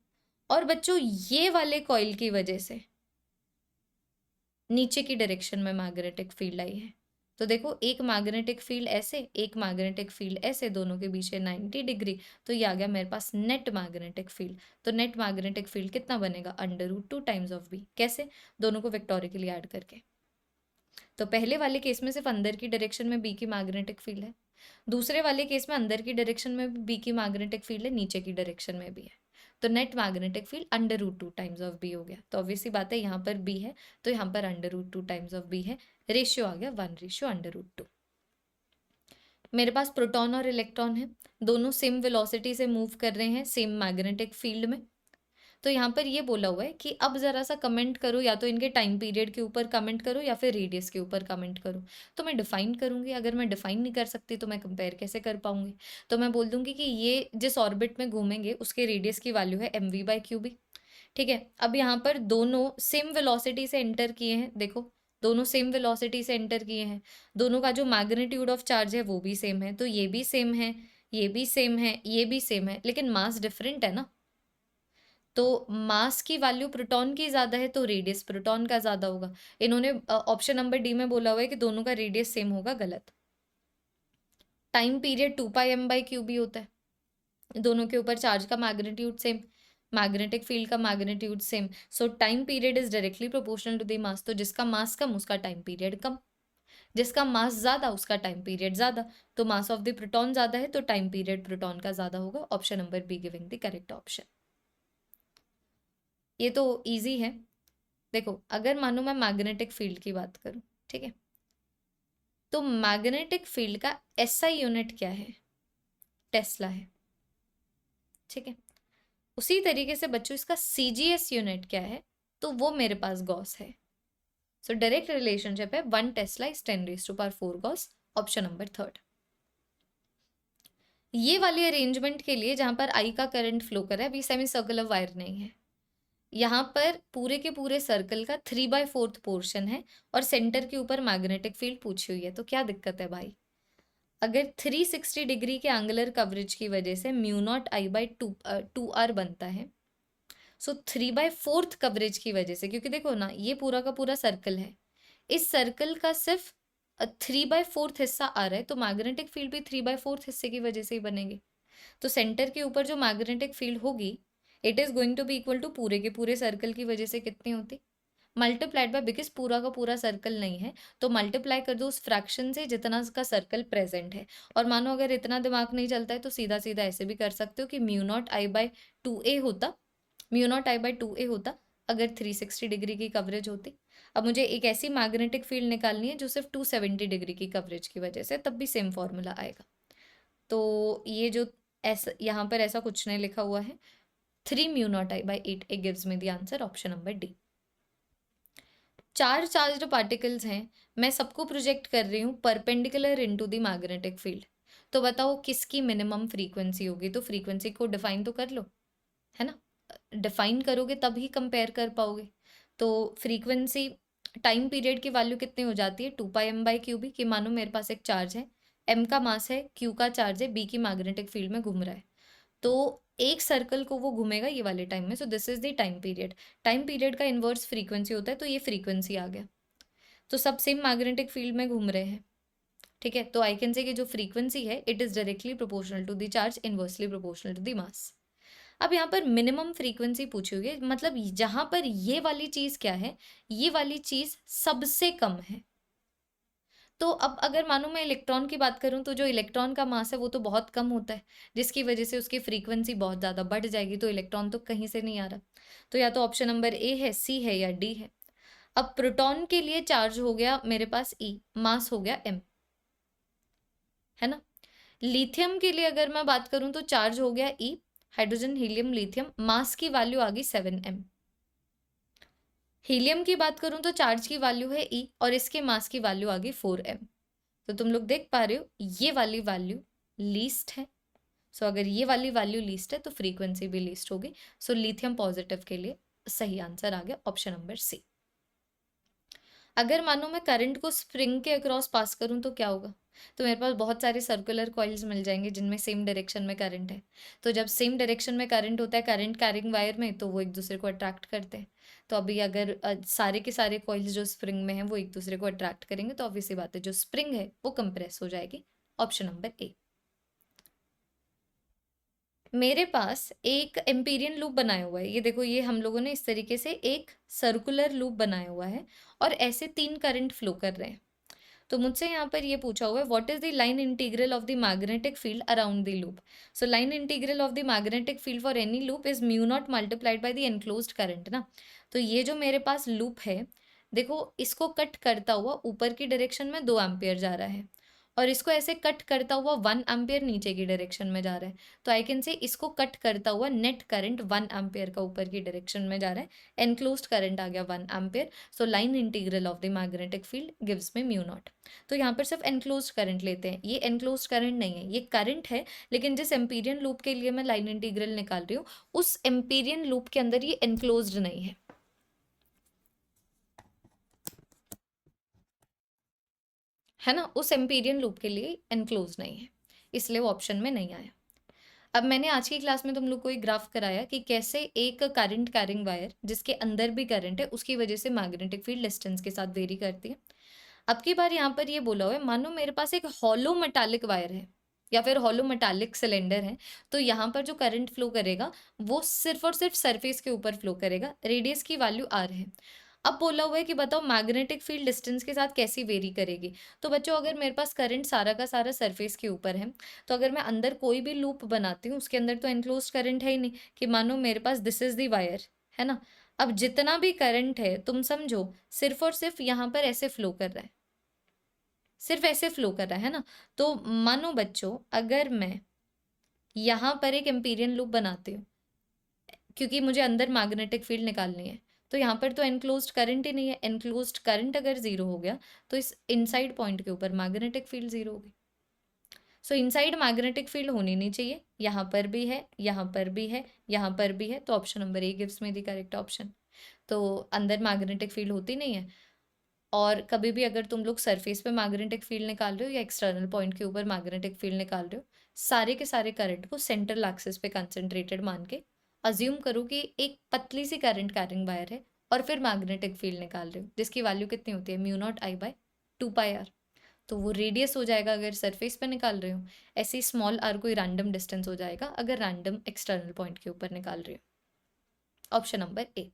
और बच्चों ये वाले कॉइल की वजह से नीचे की डायरेक्शन में मैग्नेटिक फील्ड आई है। तो देखो एक मैग्नेटिक फील्ड ऐसे, एक मैग्नेटिक फील्ड ऐसे, दोनों के बीच है 90 डिग्री, तो ये आ गया मेरे पास नेट मैग्नेटिक फील्ड। तो नेट मैग्नेटिक फील्ड कितना बनेगा, under root 2 times of B. कैसे, दोनों को वेक्टोरिकली ऐड करके। तो पहले वाले केस में सिर्फ अंदर की डायरेक्शन में बी की मैग्नेटिक फील्ड है, दूसरे वाले केस में अंदर की डायरेक्शन में भी बी की मैग्नेटिक फील्ड है, नीचे की डायरेक्शन में भी है। तो net magnetic field under root 2 times of B हो गया। तो ऑब्वियसली बात है, यहाँ पर बी है तो यहाँ पर under root 2 times of B है, रेशियो आ गया 1:अंडर रूट 2। मेरे पास प्रोटॉन और इलेक्ट्रॉन है, दोनों सेम वेलोसिटी से मूव कर रहे हैं सेम मैग्नेटिक फील्ड में। तो यहाँ पर ये बोला हुआ है कि अब ज़रा सा कमेंट करो, या तो इनके टाइम पीरियड के ऊपर कमेंट करो या फिर रेडियस के ऊपर कमेंट करो। तो मैं डिफाइन करूँगी, अगर मैं डिफाइन नहीं कर सकती तो मैं कंपेयर कैसे कर पाऊँगी। तो मैं बोल दूँगी कि ये जिस ऑर्बिट में घूमेंगे उसके रेडियस की वैल्यू है mv/qb। ठीक है, अब यहाँ पर दोनों सेम वेलोसिटी से एंटर किए हैं, देखो दोनों सेम वेलोसिटी से एंटर किए हैं, दोनों का जो मैग्नीट्यूड ऑफ चार्ज है वो भी सेम है, तो ये भी सेम है, ये भी सेम है, ये भी सेम है, लेकिन मास डिफरेंट है ना। तो मास की वैल्यू प्रोटॉन की ज़्यादा है तो रेडियस प्रोटॉन का ज़्यादा होगा। इन्होंने ऑप्शन नंबर डी में बोला हुआ है कि दोनों का रेडियस सेम होगा, गलत। टाइम पीरियड 2πm/q भी होता है, दोनों के ऊपर चार्ज का मैग्नीट्यूड सेम, मैग्नेटिक फील्ड का magnitude same, so time period is directly proportional to the mass. तो जिसका मास कम उसका टाइम पीरियड कम, जिसका मास ज़्यादा उसका टाइम पीरियड ज़्यादा। तो मास ऑफ द प्रोटॉन ज़्यादा है तो टाइम पीरियड प्रोटॉन का ज़्यादा होगा। Option number B giving the correct option. ये तो ईजी है। देखो अगर मानो मैं मैग्नेटिक फील्ड की बात करूं, ठीक है, तो मैग्नेटिक फील्ड का एसआई यूनिट क्या है, टेस्ला है। ठीक है, उसी तरीके से बच्चों इसका सीजीएस यूनिट क्या है, तो वो मेरे पास गॉस है। सो डायरेक्ट रिलेशनशिप है 1 Tesla is 10⁴ Gauss. Option number third. ये वाली अरेंजमेंट के लिए जहां पर आई का करंट फ्लो कर रहा है, अभी सेमी सर्कुलर वायर नहीं है, यहाँ पर पूरे के पूरे सर्कल का 3/4 पोर्शन है और सेंटर के ऊपर मैग्नेटिक फील्ड पूछी हुई है। तो क्या दिक्कत है भाई, अगर 360 डिग्री के एंगुलर कवरेज की वजह से μ0I/2r बनता है, सो 3/4 कवरेज की वजह से, क्योंकि देखो ना ये पूरा का पूरा सर्कल है, इस सर्कल का सिर्फ 3/4 हिस्सा आ रहा है, तो मैग्नेटिक फील्ड भी 3/4 हिस्से की वजह से ही बनेगी। तो सेंटर के ऊपर जो मैग्नेटिक फील्ड होगी it is going to be equal to पूरे के पूरे सर्कल की वजह से कितनी होती, मल्टीप्लाइड बाय, बिकॉज पूरा का पूरा सर्कल नहीं है तो मल्टीप्लाई कर दो उस फ्रैक्शन से जितना का सर्कल प्रेजेंट है। और मानो अगर इतना दिमाग नहीं चलता है तो सीधा सीधा ऐसे भी कर सकते हो कि μ0I/2a होता, μ0I/2a होता अगर 360 डिग्री की कवरेज होती। अब मुझे एक ऐसी मैग्नेटिक फील्ड निकालनी है जो सिर्फ 270 डिग्री की कवरेज की वजह से, तब भी सेम फॉर्मूला आएगा। तो ये जो ऐसा यहाँ पर ऐसा कुछ नहीं लिखा हुआ है, 3μ0I/8a gives me the answer, option number D. 4 charged particles हैं, मैं सबको प्रोजेक्ट कर रही हूँ perpendicular into the magnetic field. तो बताओ किसकी मिनिमम फ्रीक्वेंसी होगी, तो फ्रीक्वेंसी को डिफाइन तो कर लो, है ना, डिफाइन करोगे तब ही कंपेयर कर पाओगे। तो फ्रीक्वेंसी टाइम पीरियड की वैल्यू कितनी हो जाती है 2πm/qb, कि मानो मेरे पास एक चार्ज है, m का मास है, q का चार्ज है, b की मैग्नेटिक फील्ड में घूम रहा है, तो एक सर्कल को वो घूमेगा ये वाले टाइम में, सो this is the time period. Time period का इन्वर्स फ्रीक्वेंसी होता है, तो ये फ्रीक्वेंसी आ गया। तो सब सेम मैग्नेटिक फील्ड में घूम रहे हैं, ठीक है, तो आई कैन से कि जो फ्रीक्वेंसी है it is directly proportional to the charge, inversely proportional to the mass. अब यहाँ पर मिनिमम फ्रीक्वेंसी पूछी हुई है, मतलब जहां पर ये वाली चीज क्या है, ये वाली चीज सबसे कम है। तो अब अगर मानो मैं इलेक्ट्रॉन की बात करूं, तो जो इलेक्ट्रॉन का मास है वो तो बहुत कम होता है, जिसकी वजह से उसकी फ्रीक्वेंसी बहुत ज़्यादा बढ़ जाएगी, तो इलेक्ट्रॉन तो कहीं से नहीं आ रहा। तो या तो ऑप्शन नंबर ए है, सी है या डी है। अब प्रोटॉन के लिए चार्ज हो गया मेरे पास ई, मास हो गया एम, है ना। लिथियम के लिए अगर मैं बात करूं तो चार्ज हो गया ई, हाइड्रोजन हीलियम लिथियम, मास की वैल्यू आ गई 7m। हीलियम की बात करूं तो चार्ज की वैल्यू है ई और इसके मास की वैल्यू आ गई 4m। तो तुम लोग देख पा रहे हो ये वाली वैल्यू लीस्ट है, सो अगर ये वाली वैल्यू लीस्ट है तो फ्रीक्वेंसी भी लीस्ट होगी। सो लिथियम पॉजिटिव के लिए सही आंसर आ गया ऑप्शन नंबर सी। अगर मानो मैं करंट को स्प्रिंग के अक्रॉस पास करूं तो क्या होगा, तो मेरे पास बहुत सारे सर्कुलर कॉइल्स मिल जाएंगे जिनमें सेम डायरेक्शन में करंट है। तो जब सेम डायरेक्शन में करंट होता है करंट कैरिंग वायर में, तो वो एक दूसरे को अट्रैक्ट करते हैं। तो अभी अगर सारे के सारे कॉइल्स जो स्प्रिंग में हैं वो एक दूसरे को अट्रैक्ट करेंगे, तो ऑब्वियसली बात है जो स्प्रिंग है वो कंप्रेस हो जाएगी। ऑप्शन नंबर ए। मेरे पास एक एम्पीरियन लूप बनाया हुआ है, ये देखो, ये हम लोगों ने इस तरीके से एक सर्कुलर लूप बनाया हुआ है और ऐसे 3 करंट फ्लो कर रहे हैं। तो मुझसे यहाँ पर ये पूछा हुआ है what is the line integral of the magnetic field around the loop. So line integral of the magnetic field for any loop is mu not multiplied by the enclosed current ना। तो ये जो मेरे पास लूप है, देखो इसको cut करता हुआ ऊपर की डायरेक्शन में 2 एम्पियर जा रहा है और इसको ऐसे कट करता हुआ 1 एम्पियर नीचे की डायरेक्शन में जा रहा है। तो आई कैन से इसको कट करता हुआ नेट करंट 1 एम्पियर का ऊपर की डायरेक्शन में जा रहा है, एनक्लोज्ड करंट आ गया 1 ampere. So line integral of the magnetic field gives me mu naught. तो यहाँ पर सिर्फ एनक्लोज्ड करंट लेते हैं, ये एनक्लोज्ड करंट नहीं है, ये करंट है, लेकिन जिस एम्पीरियन लूप के लिए मैं लाइन इंटीग्रल निकाल रही हूँ उस एम्पीरियन लूप के अंदर ये एनक्लोज्ड नहीं है ना, उस एम्पीरियन लूप के लिए एनक्लोज नहीं है, इसलिए वो ऑप्शन में नहीं आया। अब मैंने आज की क्लास में तुम लोग को एक ग्राफ कराया कि कैसे एक करंट कैरिंग वायर जिसके अंदर भी करंट है उसकी वजह से मैग्नेटिक फील्ड डिस्टेंस के साथ वेरी करती है। अब की बार यहाँ पर ये बोला हुआ है, मानो मेरे पास एक हॉलो मेटालिक वायर है या फिर हॉलो मेटालिक सिलेंडर है, तो यहाँ पर जो करंट फ्लो करेगा वो सिर्फ और सिर्फ सरफेस के ऊपर फ्लो करेगा, रेडियस की वैल्यू आर है। अब बोला हुआ है कि बताओ मैग्नेटिक फील्ड डिस्टेंस के साथ कैसी वेरी करेगी। तो बच्चों अगर मेरे पास करंट सारा का सारा सरफेस के ऊपर है, तो अगर मैं अंदर कोई भी लूप बनाती हूँ उसके अंदर तो एनक्लोज करंट है ही नहीं, कि मानो मेरे पास दिस इज दी वायर है ना। अब जितना भी करंट है तुम समझो सिर्फ और सिर्फ यहाँ पर ऐसे फ्लो कर रहा है, सिर्फ ऐसे फ्लो कर रहा है ना। तो मानो बच्चों अगर मैं यहाँ पर एक एम्पीरियन लूप बनाती हूँ क्योंकि मुझे अंदर मैग्नेटिक फील्ड निकालनी है, तो यहाँ पर तो एनक्लोज्ड करंट ही नहीं है, एनक्लोज्ड करंट अगर जीरो हो गया तो इस इनसाइड पॉइंट के ऊपर मैग्नेटिक फील्ड जीरो होगी। सो इनसाइड मैग्नेटिक फील्ड होनी नहीं चाहिए, यहाँ पर भी है, यहाँ पर भी है, यहाँ पर भी है, तो option number A gives me the correct option. तो अंदर मैग्नेटिक फील्ड होती नहीं है। और कभी भी अगर तुम लोग सरफेस पे मैग्नेटिक फील्ड निकाल रहे हो या एक्सटर्नल पॉइंट के ऊपर मैग्नेटिक फील्ड निकाल रहे हो, सारे के सारे करंट को सेंट्रल एक्सिस पे कंसंट्रेटेड मान के अज्यूम करो कि एक पतली सी करंट कैरिंग वायर है और फिर मैग्नेटिक फील्ड निकाल रहे हो जिसकी वैल्यू कितनी होती है mu naught I by 2 pi R. तो वो रेडियस हो जाएगा अगर सरफेस पे निकाल रहे हो, ऐसे ही स्मॉल आर कोई रैंडम डिस्टेंस हो जाएगा अगर रैंडम एक्सटर्नल पॉइंट के ऊपर निकाल रहे हो। Option number A.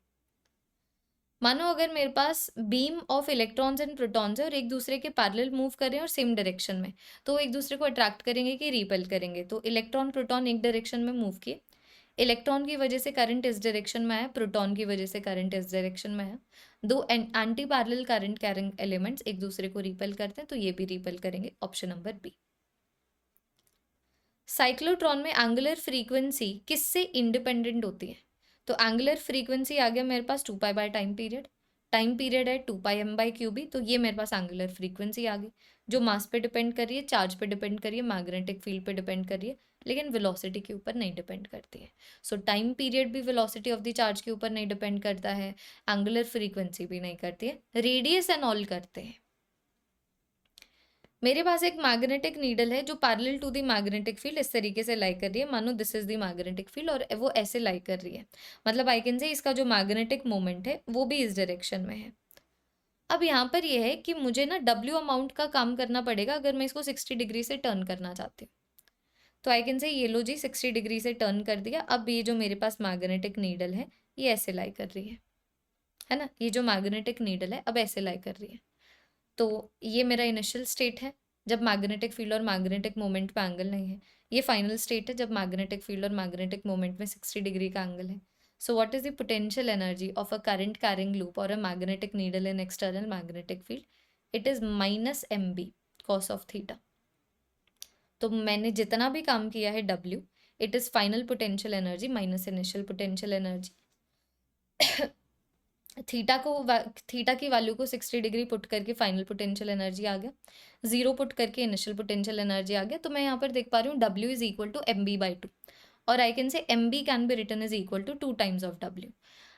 मानो अगर मेरे पास beam of electrons and protons है और एक दूसरे के पैरेलल मूव कर रहे हैं और सेम डायरेक्शन में, तो वो एक दूसरे को अट्रैक्ट करेंगे कि रिपेल करेंगे। तो इलेक्ट्रॉन प्रोटॉन एक डायरेक्शन में मूव किए, इलेक्ट्रॉन की वजह से करंट इस डायरेक्शन में आया, प्रोटॉन की वजह से करंट इस डायरेक्शन में आया। दो anti parallel current carrying elements एक दूसरे को रिपेल करते हैं, तो ये भी रिपेल करेंगे। Option number B. साइक्लोट्रॉन में एंगुलर फ्रीक्वेंसी किससे इंडिपेंडेंट होती है। तो एंगुलर फ्रीक्वेंसी आ गया मेरे पास 2 पाई बाय टाइम पीरियड है 2 पाई m/क्यूबी, तो ये मेरे पास एंगुलर फ्रीक्वेंसी आ गई जो मास पे डिपेंड कर रही है, चार्ज पे डिपेंड कर रही है, मैग्नेटिक फील्ड पे डिपेंड कर रही है, लेकिन वेलोसिटी के ऊपर नहीं डिपेंड करती है। सो टाइम पीरियड भी वेलोसिटी ऑफ द चार्ज के ऊपर नहीं डिपेंड करता है, एंगुलर फ्रीक्वेंसी भी नहीं करती है, रेडियस एंड ऑल करते हैं। मेरे पास एक मैग्नेटिक नीडल है जो parallel to the magnetic field इस तरीके से लाई कर रही है, मानो this is the magnetic field और वो ऐसे लाई कर रही है, मतलब आई कैन से इसका जो मैग्नेटिक मोमेंट है वो भी इस डायरेक्शन में है। अब यहाँ पर ये है कि मुझे ना W अमाउंट का काम करना पड़ेगा अगर मैं इसको 60 डिग्री से टर्न करना चाहती हूँ। तो आई कैन से ये लो जी 60 डिग्री से टर्न कर दिया। अब ये जो मेरे पास मैग्नेटिक नीडल है ये ऐसे लाई कर रही है ना, ये जो मैग्नेटिक नीडल है अब ऐसे लाई कर रही है। तो ये मेरा इनिशियल स्टेट है जब मैग्नेटिक फील्ड और मैग्नेटिक मोमेंट पे एंगल नहीं है। ये फाइनल स्टेट है जब मैग्नेटिक फील्ड और मैग्नेटिक मोमेंट में 60 डिग्री का एंगल है। So what is the potential energy of a current carrying loop और a magnetic needle in external magnetic field? It is -mb cos of theta. तो मैंने जितना भी काम किया है W, it is final potential energy minus initial potential energy. Theta की वैल्यू को 60 डिग्री पुट करके फाइनल पोटेंशियल एनर्जी आ गया, 0 पुट करके इनिशियल पोटेंशियल एनर्जी आ गया। तो मैं यहाँ पर देख पा रही हूँ W is equal to mb/2 और I can say mb can be written is equal to 2 times of W।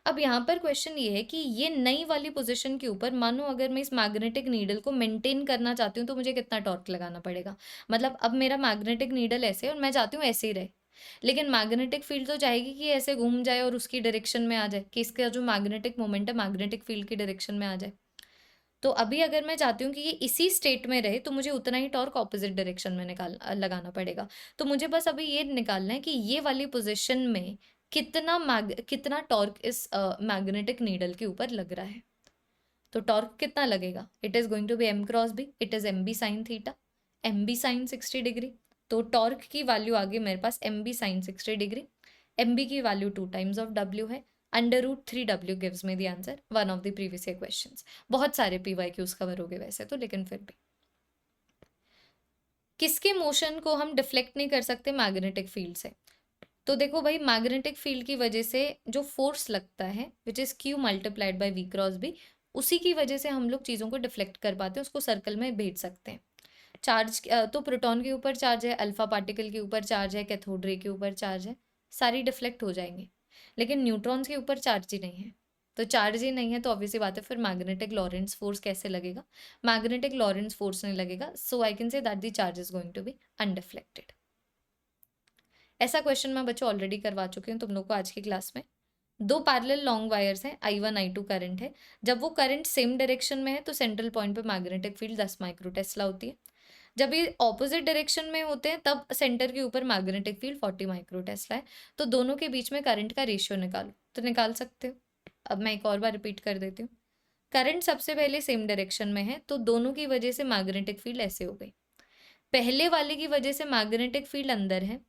अब यहाँ पर क्वेश्चन ये है कि ये नई वाली पोजीशन के ऊपर मानो अगर मैं इस मैग्नेटिक नीडल को मेंटेन करना चाहती हूँ तो मुझे कितना टॉर्क लगाना पड़ेगा। मतलब अब मेरा मैग्नेटिक नीडल ऐसे है और मैं चाहती हूँ ऐसे ही रहे, लेकिन मैग्नेटिक फील्ड तो चाहेगी कि ऐसे घूम जाए और उसकी डायरेक्शन में आ जाए, कि इसका जो मैग्नेटिक मोमेंट है मैग्नेटिक फील्ड की डायरेक्शन में आ जाए। तो अभी अगर मैं चाहती हूँ कि ये इसी स्टेट में रहे तो मुझे उतना ही टॉर्क ऑपोजिट डायरेक्शन में लगाना पड़ेगा। तो मुझे बस अभी ये निकालना है कि ये वाली पोजीशन में कितना टॉर्क इस मैग्नेटिक नीडल के ऊपर लग रहा है। तो टॉर्क कितना लगेगा, it is going to be M cross B, it is M B sine theta, M B sine 60 degree. तो टॉर्क की वैल्यू आ गई मेरे पास M B sine 60 degree. M B की वैल्यू 2 टाइम्स ऑफ डब्ल्यू है। √3W gives me the answer, one of the previous year questions. बहुत सारे PYQs कवर हो गए वैसे तो, लेकिन फिर भी किसके मोशन को हम डिफ्लेक्ट नहीं कर सकते मैग्नेटिक फील्ड से। तो देखो भाई, मैग्नेटिक फील्ड की वजह से जो फोर्स लगता है which is Q multiplied by V cross B, उसी की वजह से हम लोग चीज़ों को डिफ्लेक्ट कर पाते हैं, उसको सर्कल में भेज सकते हैं। चार्ज तो प्रोटॉन के ऊपर चार्ज है, अल्फा पार्टिकल के ऊपर चार्ज है, कैथोड रे के ऊपर चार्ज है, सारी डिफ्लेक्ट हो जाएंगे। लेकिन न्यूट्रॉन्स के ऊपर चार्ज ही नहीं है, तो चार्ज ही नहीं है तो ऑब्वियसली बात है फिर मैग्नेटिक लॉरेंट्ज फोर्स कैसे लगेगा। मैग्नेटिक लॉरेंट्ज फोर्स नहीं लगेगा, so I can say that the charge is going to be undeflected. ऐसा क्वेश्चन मैं बच्चों ऑलरेडी करवा चुकी हूँ तुम लोग को आज की क्लास में। दो पैरेलल लॉन्ग वायर्स हैं, I1 I2 करंट है। जब वो करंट सेम डायरेक्शन में है तो सेंट्रल पॉइंट पे मैग्नेटिक फील्ड 10 माइक्रो टेस्ला होती है। जब ये ऑपोजिट डायरेक्शन में होते हैं तब सेंटर के ऊपर मैग्नेटिक फील्ड 40 माइक्रो टेस्ला है। तो दोनों के बीच में करंट का रेशियो निकालो, तो निकाल सकते हो। अब मैं एक और बार रिपीट कर देती हूँ। करंट सबसे पहले सेम डायरेक्शन में है तो दोनों की वजह से मैग्नेटिक फील्ड ऐसे हो गई। पहले वाले की वजह से मैग्नेटिक फील्ड अंदर है,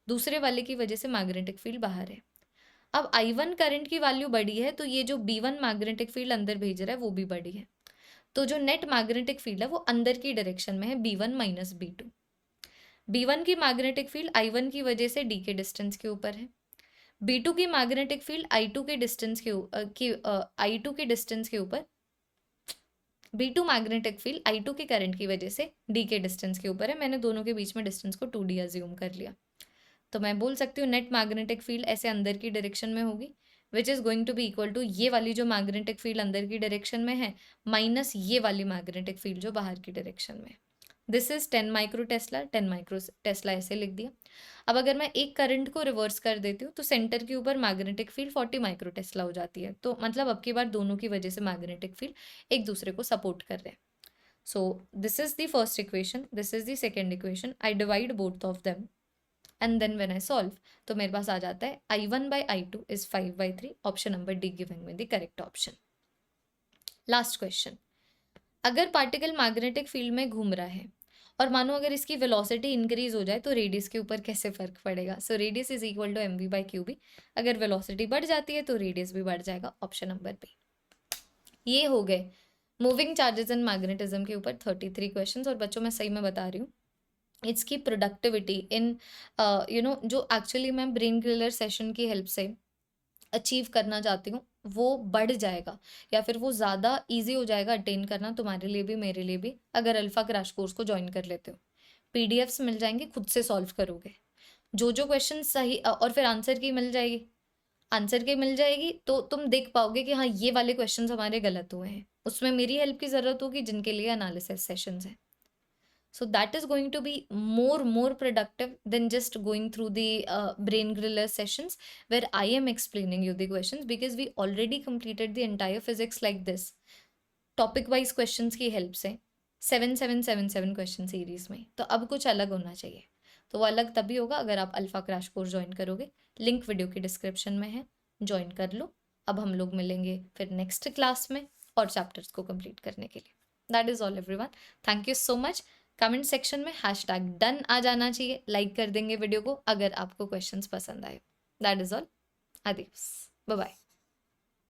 दूसरे वाले की वजह से मैग्नेटिक फील्ड बाहर है। अब I1 करंट की वैल्यू बड़ी है तो ये जो B1 मैग्नेटिक फील्ड अंदर भेज रहा है वो भी बड़ी है। तो जो नेट मैग्नेटिक फील्ड है वो अंदर की डायरेक्शन में है, B1 माइनस B2। B1 की मैग्नेटिक फील्ड I1 की वजह से D के डिस्टेंस के ऊपर है। B2 की मैग्नेटिक फील्ड I2 के डिस्टेंस के ऊपर, B2 मैग्नेटिक फील्ड I2 के करंट की वजह से D के डिस्टेंस के ऊपर है। मैंने दोनों के बीच में डिस्टेंस को 2D अज्यूम कर लिया। तो मैं बोल सकती हूँ नेट मैग्नेटिक फील्ड ऐसे अंदर की डायरेक्शन में होगी, which is going to be equal to ये वाली जो मैग्नेटिक फील्ड अंदर की डायरेक्शन में है माइनस ये वाली मैग्नेटिक फील्ड जो बाहर की डायरेक्शन में है। This is 10 micro Tesla, 10 micro Tesla ऐसे लिख दिया। अब अगर मैं एक करंट को रिवर्स कर देती हूँ तो सेंटर के ऊपर मैग्नेटिक फील्ड 40 माइक्रो टेस्ला हो जाती है। तो मतलब अब की बार दोनों की वजह से मैग्नेटिक फील्ड एक दूसरे को सपोर्ट कर रहे हैं। So this is the first equation, this is the second equation. I divide both of them and then when I solve तो मेरे पास आ जाता है I1 by I2 is 5/3। Option number D giving me the correct option. Last question, अगर particle magnetic field में घूम रहा है और मानो अगर इसकी वेलोसिटी इंक्रीज हो जाए तो रेडियस के ऊपर कैसे फर्क पड़ेगा। So radius is equal to mv/qb। अगर वेलोसिटी बढ़ जाती है तो रेडियस भी बढ़ जाएगा, ऑप्शन नंबर बी। ये हो गए मूविंग चार्जेस एंड मैग्नेटिज्म के ऊपर 33 क्वेश्चंस। और बच्चों मैं सही में बता रही हूँ इसकी प्रोडक्टिविटी इन जो एक्चुअली मैं ब्रेन क्लियर सेशन की हेल्प से अचीव करना चाहती हूँ वो बढ़ जाएगा, या फिर वो ज़्यादा इजी हो जाएगा अटेन करना तुम्हारे लिए भी मेरे लिए भी, अगर अल्फा क्रैश कोर्स को ज्वाइन कर लेते हो। PDFs मिल जाएंगे, खुद से सॉल्व करोगे जो जो क्वेश्चन सही और फिर आंसर की मिल जाएगी, आंसर की मिल जाएगी तो तुम देख पाओगे कि हाँ ये वाले क्वेश्चन हमारे गलत हुए हैं। उसमें मेरी हेल्प की ज़रूरत होगी जिनके लिए एनालिसिस सेशंस हैं। So that is going to be more productive than just going through the brain griller sessions where I am explaining you the questions, because we already completed the entire physics like this topic wise questions की help से 7 question series में। तो अब कुछ अलग होना चाहिए, तो वो अलग तभी होगा अगर आप अल्फा क्रैश कोर्स ज्वाइन करोगे। लिंक वीडियो की डिस्क्रिप्शन में है, ज्वाइन कर लो। अब हम लोग मिलेंगे फिर नेक्स्ट क्लास में और चैप्टर्स को कंप्लीट करने के लिए। That is all everyone, thank you so much. Comment section में #डन आ जाना चाहिए, लाइक कर देंगे वीडियो को अगर आपको क्वेश्चंस पसंद आए। दैट इज ऑल, आदिस, बाय बाय।